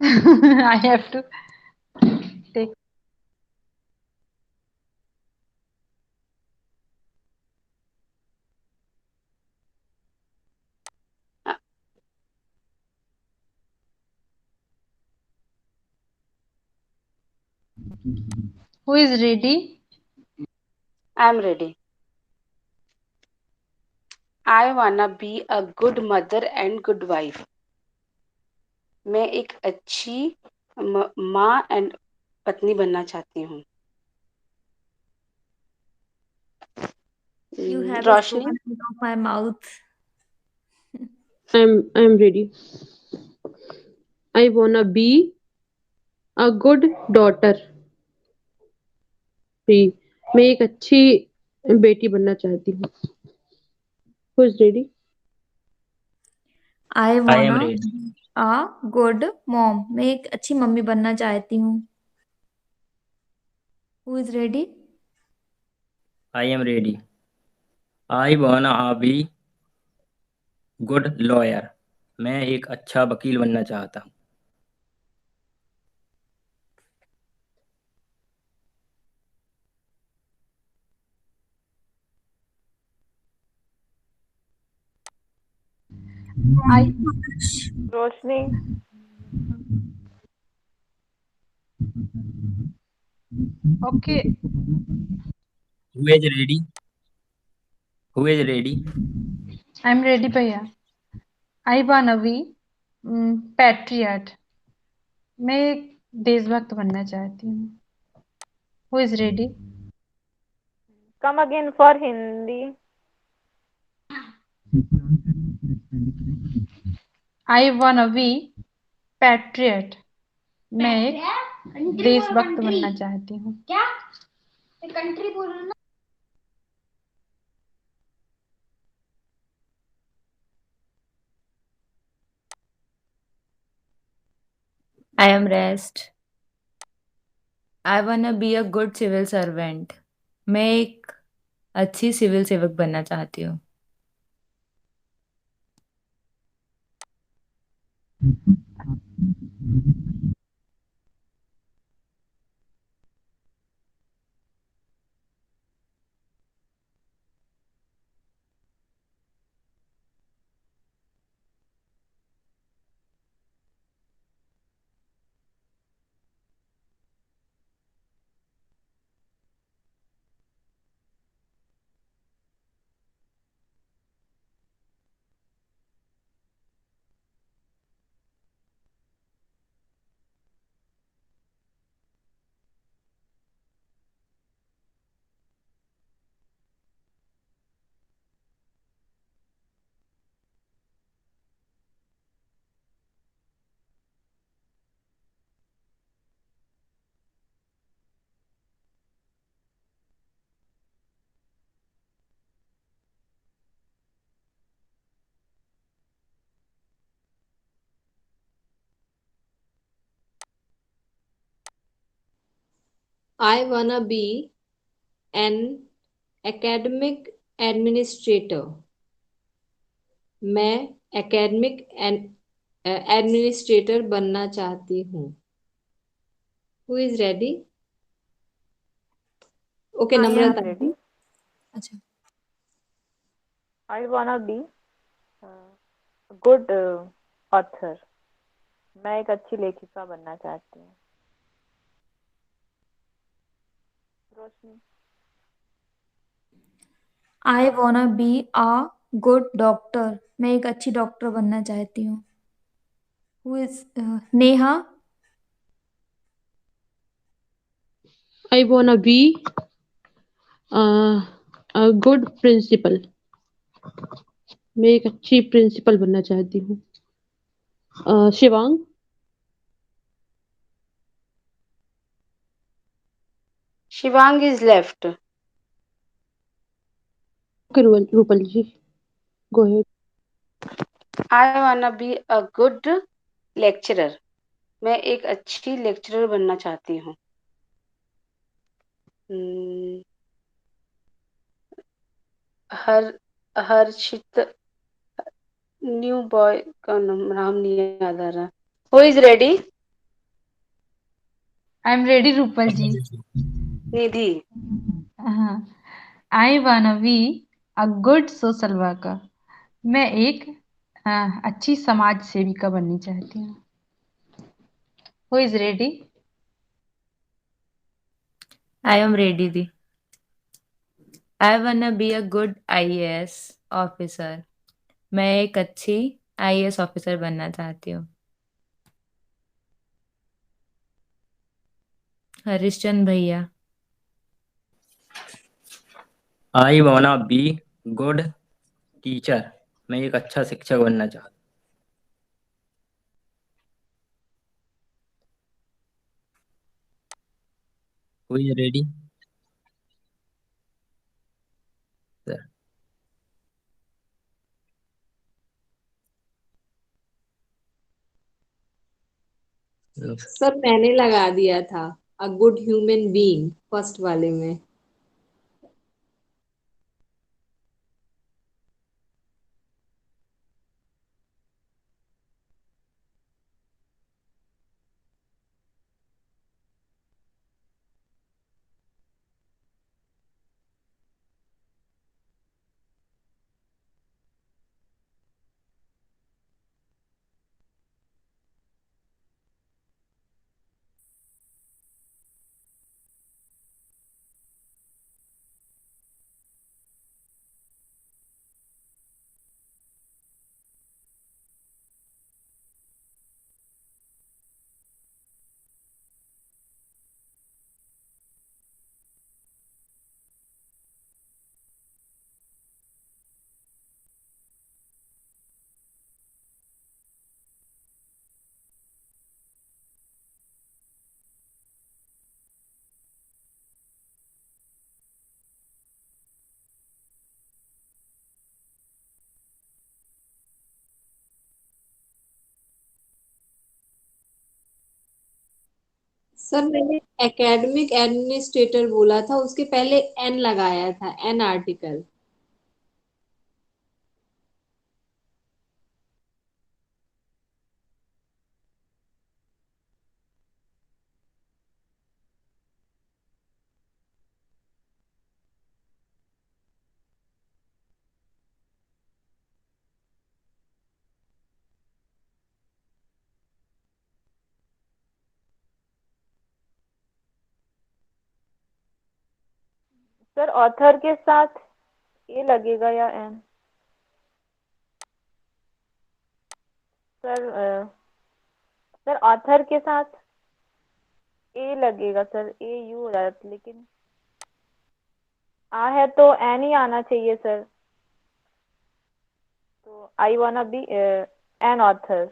Speaker 7: I have to take. Who is ready?
Speaker 10: I'm ready. I wanna be a good mother and good wife. मैं एक अच्छी माँ एंड पत्नी बनना चाहती हूँ।
Speaker 2: You have
Speaker 10: Roshni,
Speaker 2: spoken out of my mouth.
Speaker 5: I'm ready. I wanna be a good daughter. जी, मैं एक अच्छी बेटी बनना चाहती हूँ। Who is ready?
Speaker 9: I
Speaker 8: I am
Speaker 9: wanna
Speaker 8: ready.
Speaker 9: a good mom. मैं एक अच्छी मम्मी बनना चाहती हूँ। Who is ready?
Speaker 8: I am ready. I wanna be good lawyer. मैं एक अच्छा वकील बनना चाहता हूँ।
Speaker 7: I
Speaker 3: Roshni,
Speaker 7: okay.
Speaker 8: Who is ready? Who is ready?
Speaker 7: I'm ready, भैया. I wanna be patriot. मैं एक देशभक्त बनना चाहती हूँ। Who is ready?
Speaker 3: come again for Hindi.
Speaker 7: I wanna be patriot. मैं एक देशभक्त बनना चाहती हूँ।
Speaker 9: I am rest. I wanna be a good civil servant. मैं एक अच्छी सिविल सेवक बनना चाहती हूँ।
Speaker 2: I wanna be an academic administrator. मैं academic administrator बनना चाहती हूँ। Who is ready? Okay,
Speaker 3: I am
Speaker 2: Namrata.
Speaker 3: ready.
Speaker 2: अच्छा।
Speaker 3: I wanna be a good author. मैं एक अच्छी लेखिका बनना चाहती हूँ। रोशनी,
Speaker 9: I wanna be a good doctor. मैं एक अच्छी डॉक्टर बनना चाहती हूँ। Who is Neha?
Speaker 5: I wanna be a good principal. मैं एक अच्छी प्रिंसिपल बनना चाहती हूँ। Shivang?
Speaker 10: Shivang is left.
Speaker 5: Okay, Rupal ji, go ahead.
Speaker 10: I wanna be a good lecturer. मैं एक अच्छी लेक्चरर बनना चाहती हूँ। हर हर्षित न्यू बॉय का नाम नहीं याद आ रहा। Who is ready?
Speaker 7: I'm ready, Rupal ji.
Speaker 10: Nidhi.
Speaker 7: I wanna be a good social worker. मैं एक अच्छी समाज सेविका बननी चाहती हूँ। Who is ready?
Speaker 9: I am ready, Di. I wanna be a good IAS officer. मैं एक अच्छी IAS ऑफिसर बनना चाहती हूँ। हरिश्चंद्र भैया।
Speaker 8: आई वाना बी गुड टीचर। मैं एक अच्छा शिक्षक बनना चाहता हूँ। Who is ready? Sir.
Speaker 2: Sir मैंने लगा दिया था a good human being first वाले में। सर मैंने एकेडमिक एडमिनिस्ट्रेटर बोला था, उसके पहले एन लगाया था, एन आर्टिकल।
Speaker 3: सर ऑथर के साथ ए लगेगा या एन? सर सर ऑथर के साथ ए लगेगा सर, ए यू हो जाता, लेकिन आ है तो एन ही आना चाहिए सर। तो I wanna be an author.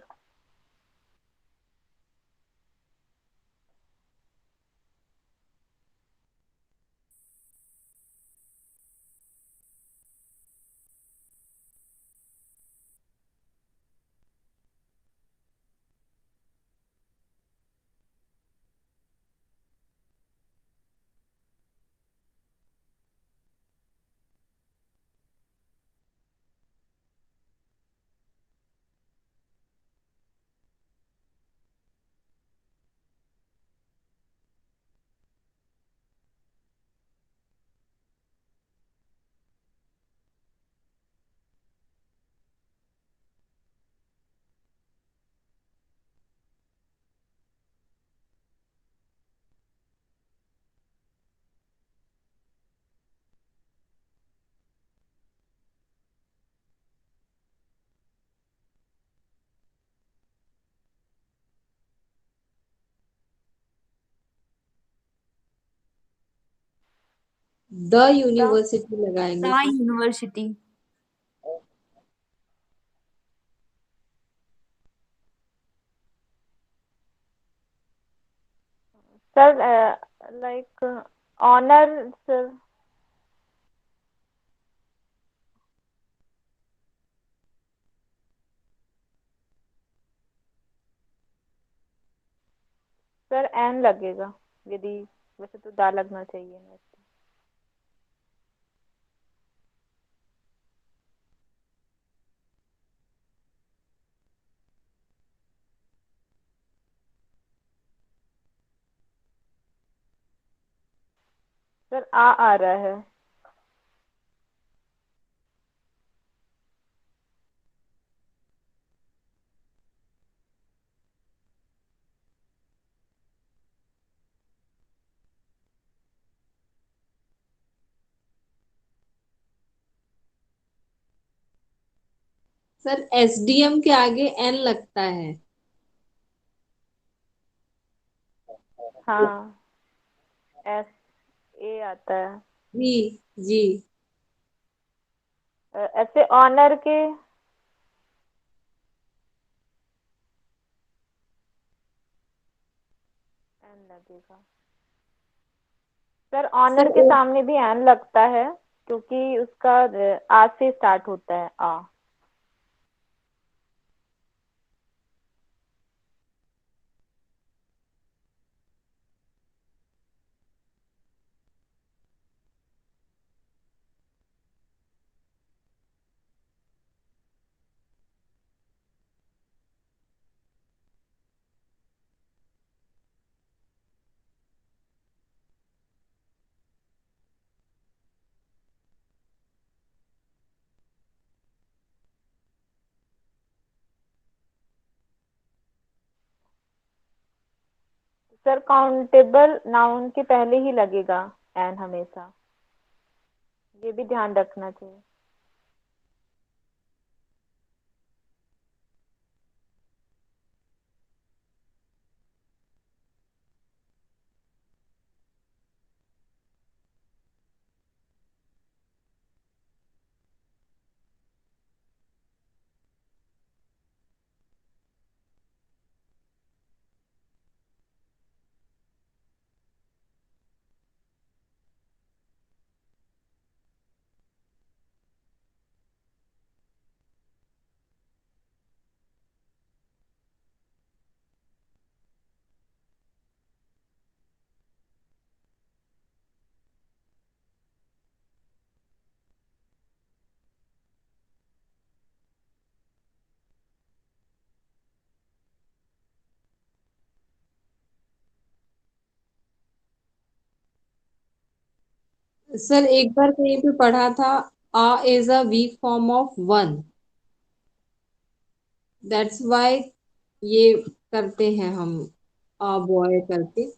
Speaker 2: The university लगाएंगे
Speaker 4: the
Speaker 2: sir.
Speaker 4: University.
Speaker 3: Sir like honour sir. Sir an लगेगा, यदि वैसे तो दा लगना चाहिए वैसे। सर आ रहा है।
Speaker 2: सर SDM के आगे N लगता है।
Speaker 3: हाँ, SA आता है।
Speaker 2: जी जी।
Speaker 3: ऐसे ऑनर के एन लगेगा। सर ऑनर
Speaker 2: सर
Speaker 3: के सामने भी एन लगता है क्योंकि उसका आ से स्टार्ट होता है आ। सर काउंटेबल नाउन के पहले ही लगेगा एन हमेशा, ये भी ध्यान रखना चाहिए।
Speaker 2: सर एक बार कहीं पे पढ़ा था, a is a weak form of one, that's why ये करते हैं हम आ बॉय करके।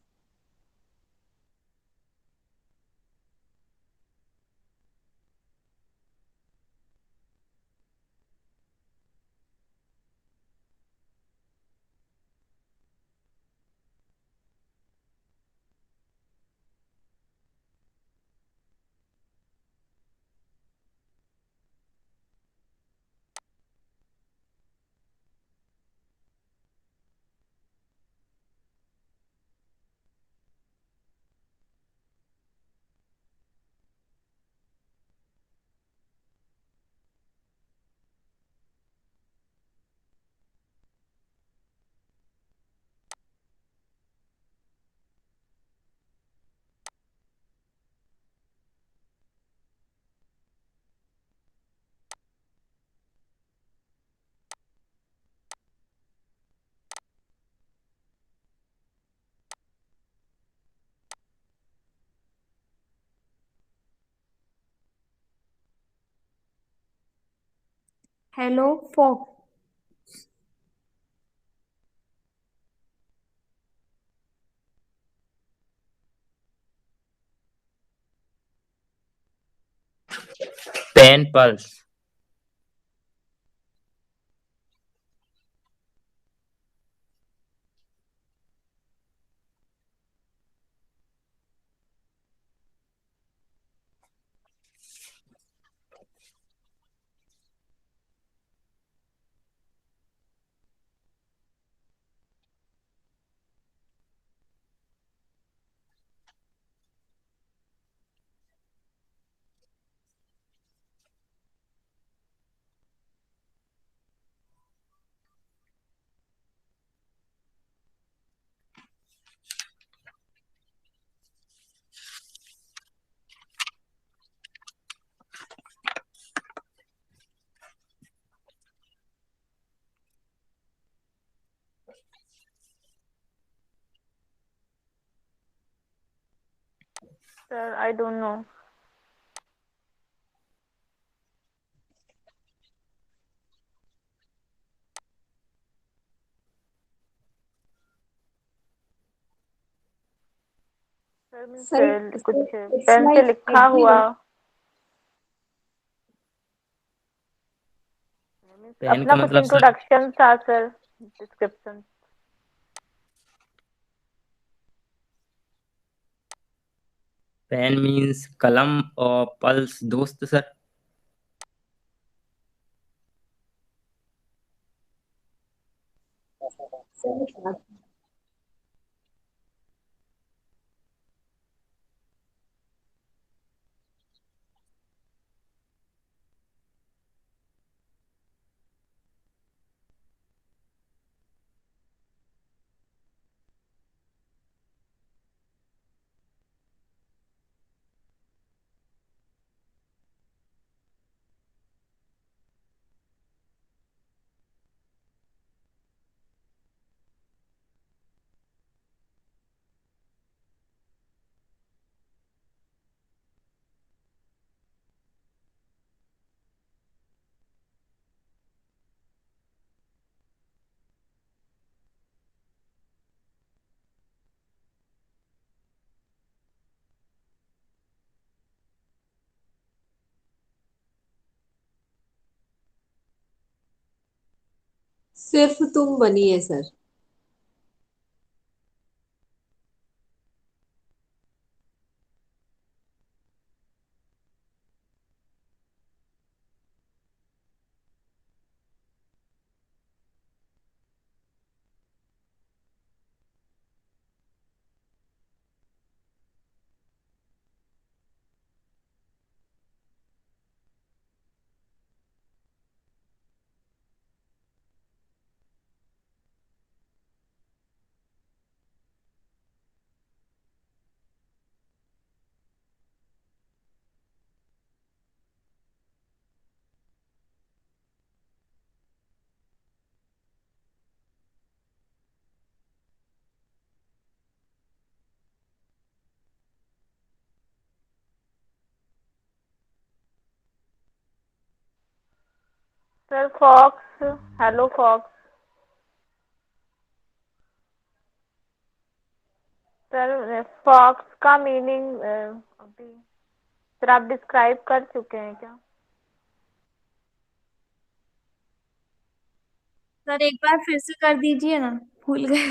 Speaker 4: Hello folk.
Speaker 8: Pen pals.
Speaker 3: Sir I don't know.
Speaker 2: Sir
Speaker 3: sir कुछ
Speaker 2: इट्स
Speaker 3: पेन से
Speaker 2: लाइक
Speaker 3: लिखा हुआ,
Speaker 8: पेन
Speaker 3: अपना
Speaker 8: का
Speaker 3: कुछ
Speaker 8: मतलब सर,
Speaker 3: इंट्रोडक्शन था सर, डिस्क्रिप्शन।
Speaker 8: पेन मीन्स कलम और पल्स दोस्त सर।
Speaker 2: सिर्फ तुम बनिए sir.
Speaker 3: Sir folks, hello folks. Sir folks का मीनिंग अभी सर आप डिस्क्राइब कर चुके हैं क्या?
Speaker 4: सर एक बार फिर से कर दीजिए ना, भूल गए।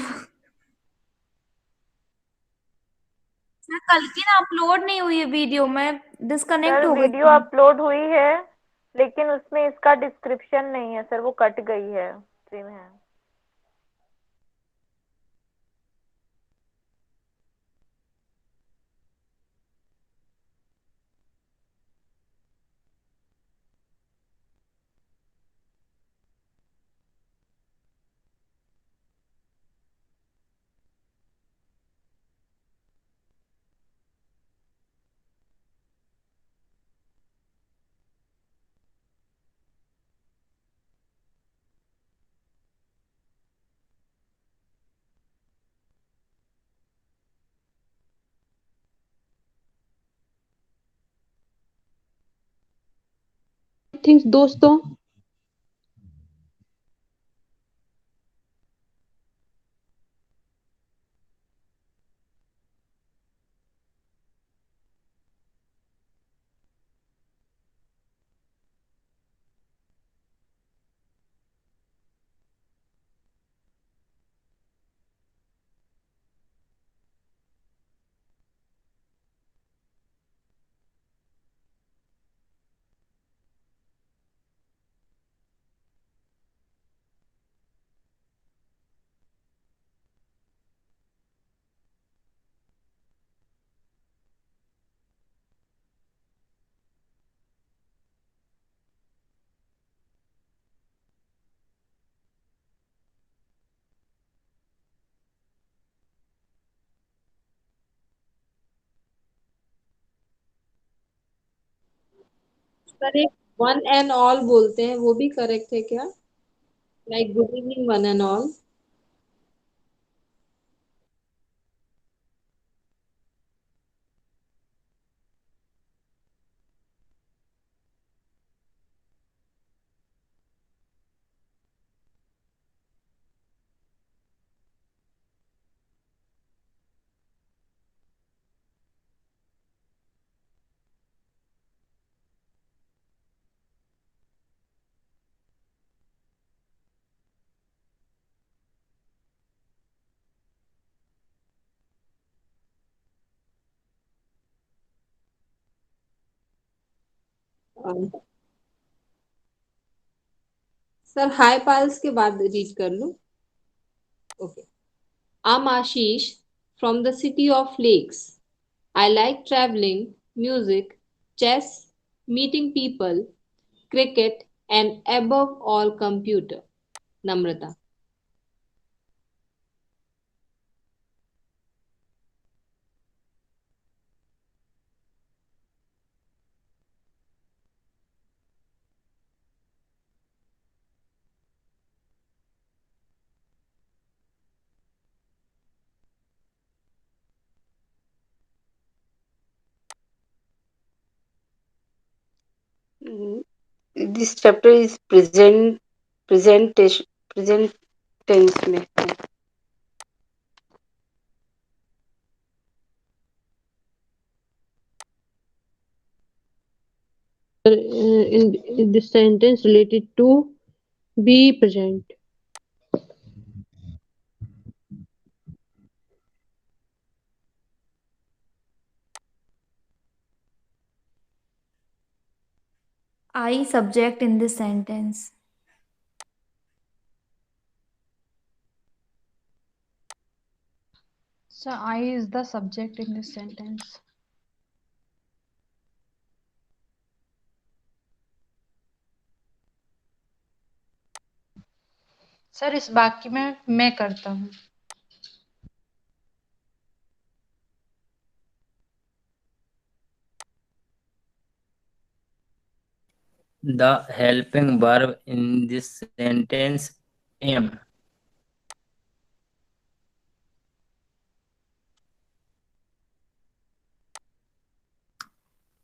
Speaker 4: सर कल की ना अपलोड नहीं हुई है वीडियो, मैं डिस्कनेक्ट
Speaker 3: सर
Speaker 4: हो गई
Speaker 3: वीडियो
Speaker 4: थी।
Speaker 3: अपलोड हुई है, लेकिन उसमें इसका डिस्क्रिप्शन नहीं है सर, वो कट गई है स्ट्रीम है।
Speaker 5: थिंग्स दोस्तों।
Speaker 2: सर एक वन एंड ऑल बोलते हैं, वो भी करेक्ट है क्या? Like good evening one and all. Sir hi pals के बाद रीड कर लूं? Okay. I'm Ashish from the city of lakes. I like traveling, music, chess, meeting people, cricket, and above all, computer. Namrata.
Speaker 10: Mm, This chapter is present tense में है.
Speaker 5: In this sentence related to be present.
Speaker 12: I subject in this sentence.
Speaker 7: So I is the subject in this sentence. Sir इस वाक्य में मैं करता हूँ.
Speaker 8: The helping verb in this sentence am.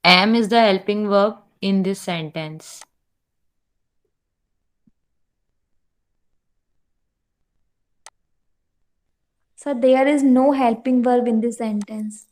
Speaker 9: Am is the helping verb in this sentence.
Speaker 12: So there is no helping verb in this sentence.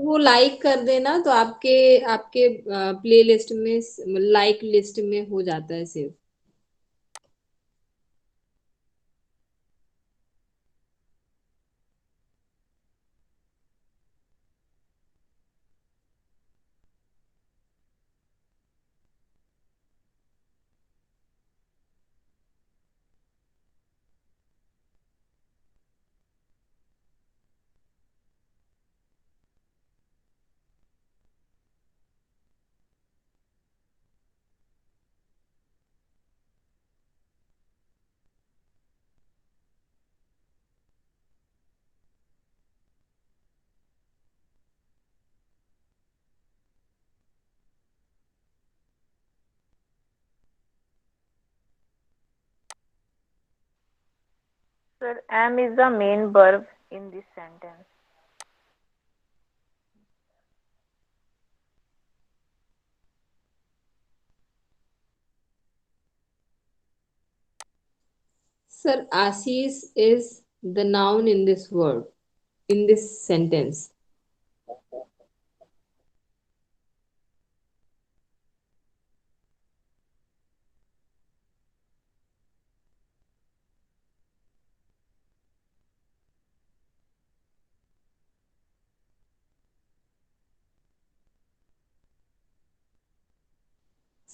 Speaker 2: वो like कर देना तो आपके आपके प्ले लिस्ट में, लाइक लिस्ट में हो जाता है save.
Speaker 3: Sir, am is the main verb in this sentence.
Speaker 2: Sir, Ashish is the noun in this word, in this sentence.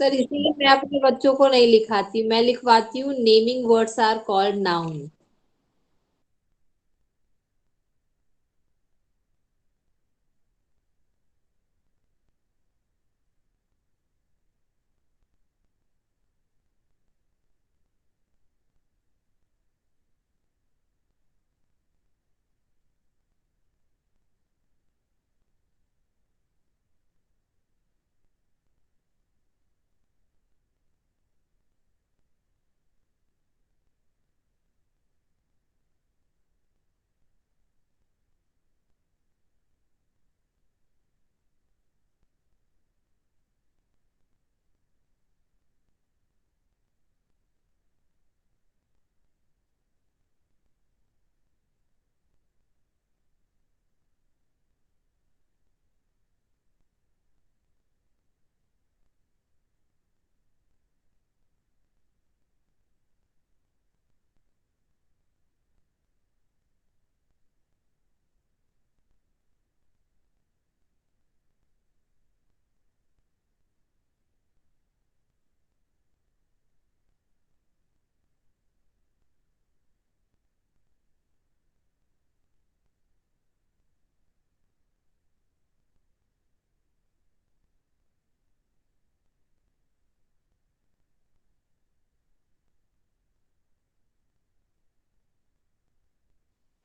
Speaker 2: Sir इसीलिए मैं अपने बच्चों को नहीं लिखाती, मैं लिखवाती हूँ naming words are called noun.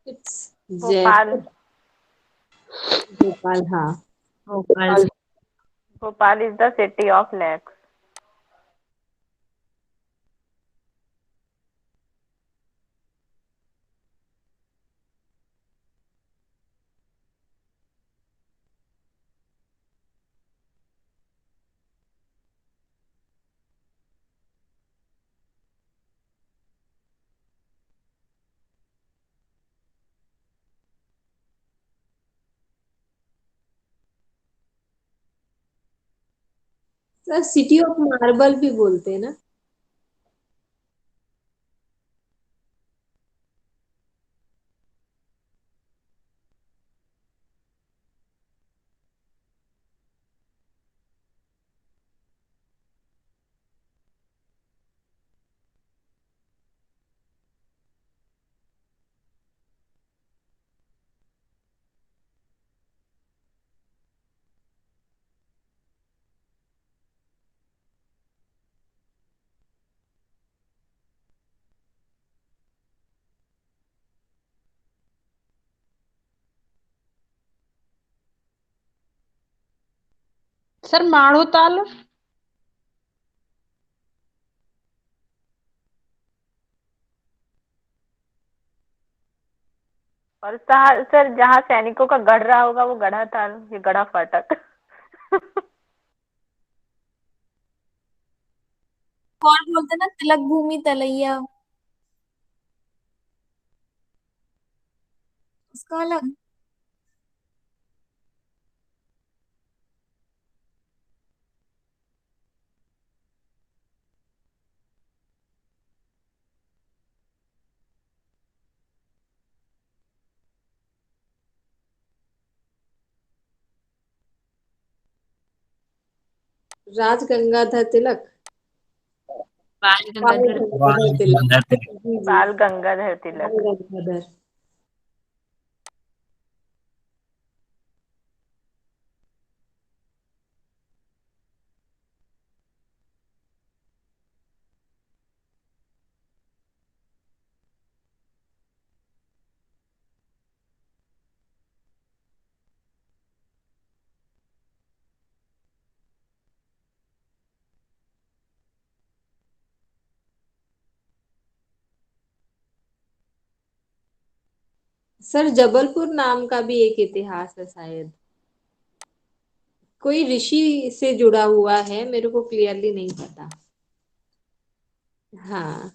Speaker 2: It's
Speaker 3: Bhopal.
Speaker 2: Bhopal, हाँ।
Speaker 9: Bhopal.
Speaker 3: Bhopal is the city of lakes.
Speaker 2: Sir city of marble भी बोलते हैं ना।
Speaker 7: सर माड़ोताल।
Speaker 3: और सर जहाँ सैनिकों का गढ़ रहा होगा वो गढ़ा ताल, ये गढ़ा फाटक।
Speaker 12: कौन बोलते ना तिलक भूमि तलैया, उसका अलग।
Speaker 2: राज गंगाधर तिलक।
Speaker 9: बाल
Speaker 2: बाल
Speaker 9: गंगाधर
Speaker 2: गंगाधर तिलक।
Speaker 8: गंगाधर
Speaker 2: जी जी,
Speaker 3: बाल गंगाधर
Speaker 2: बाल
Speaker 3: तिलक।
Speaker 2: गंगाधर। सर जबलपुर नाम का भी एक इतिहास है शायद, कोई ऋषि से जुड़ा हुआ है, मेरे को क्लियरली नहीं पता। हाँ।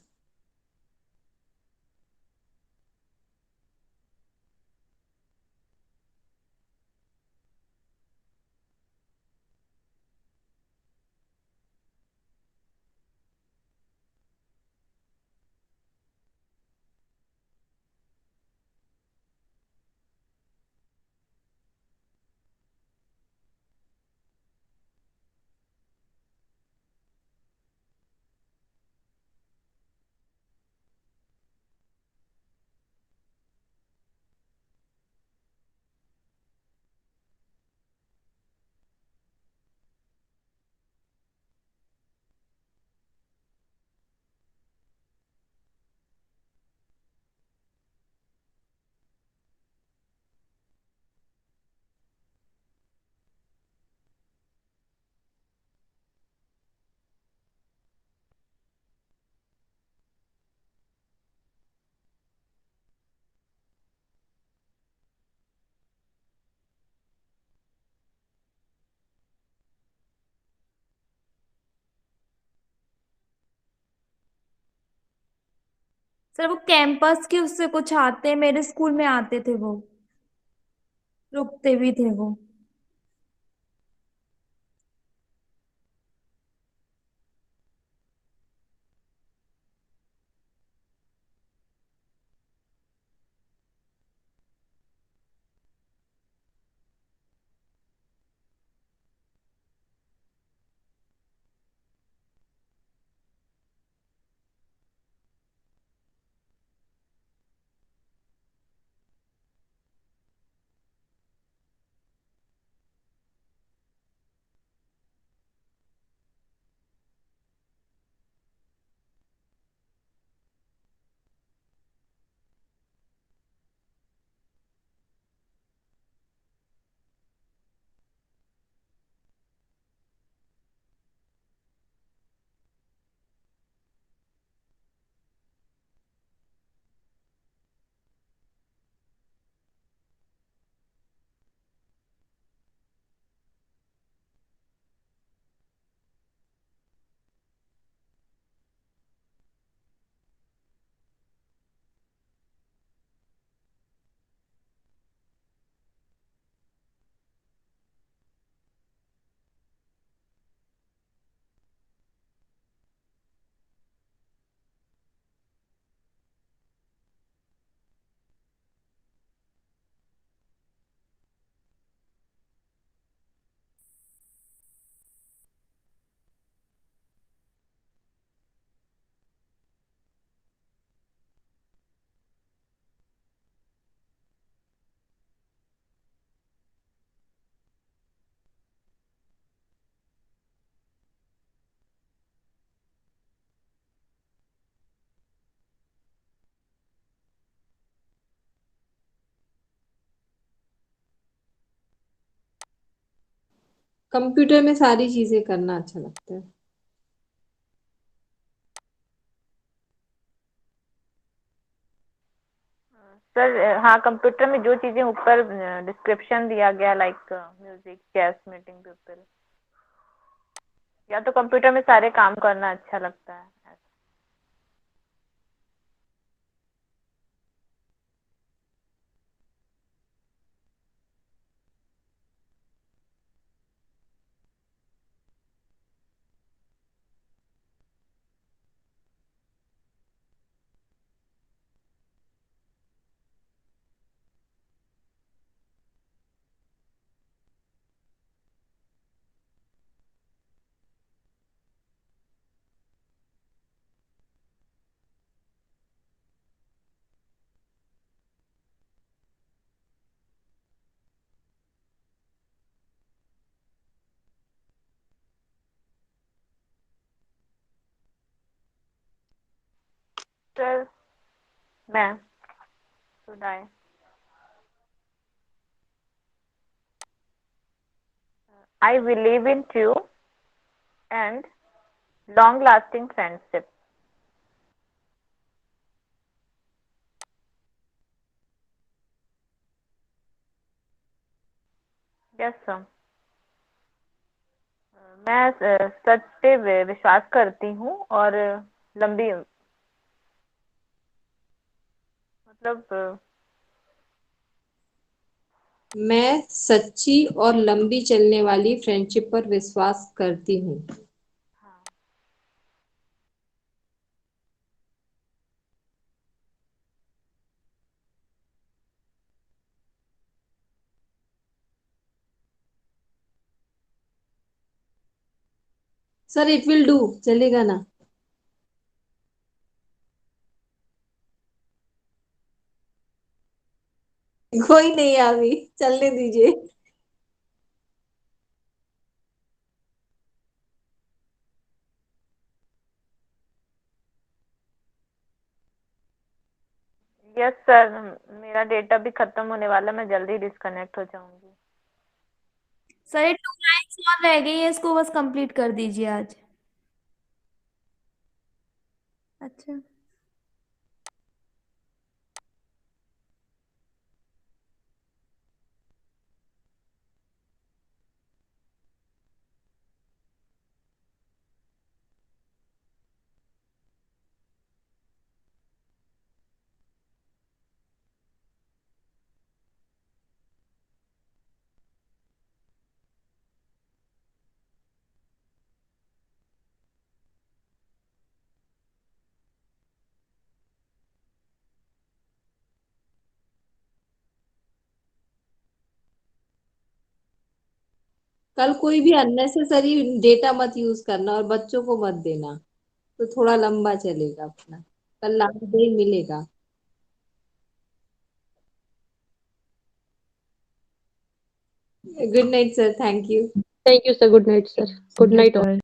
Speaker 12: सर वो कैंपस के उससे कुछ आते हैं, मेरे स्कूल में आते थे वो, रुकते भी थे वो।
Speaker 2: कंप्यूटर में सारी चीजें करना अच्छा लगता है।
Speaker 3: सर हाँ, कंप्यूटर में जो चीजें ऊपर डिस्क्रिप्शन दिया गया, like music, chess, meeting people, या तो कंप्यूटर में सारे काम करना अच्छा लगता है। Sir, मैं should I? I believe in true and long-lasting friendship. Yes, sir. मैं सच पे विश्वास करती हूँ और लंबी मतलब
Speaker 2: मैं सच्ची और लंबी चलने वाली फ्रेंडशिप पर विश्वास करती हूँ। सर इट विल डू, चलेगा ना? कोई नहीं अभी, चलने दीजिए।
Speaker 3: यस सर, मेरा डेटा भी खत्म होने वाला, मैं जल्दी डिस्कनेक्ट हो जाऊंगी।
Speaker 12: सर ये 2 लाइन्स और रह गई है, इसको बस कंप्लीट कर दीजिए आज। अच्छा
Speaker 2: कल कोई भी अननेसेसरी डेटा मत यूज करना और बच्चों को मत देना, तो थोड़ा लंबा चलेगा अपना। कल लास्ट डे मिलेगा। Good night sir, thank you.
Speaker 5: Thank you, sir. Good night, sir. Good
Speaker 12: Yes,
Speaker 5: night, all.
Speaker 12: sir.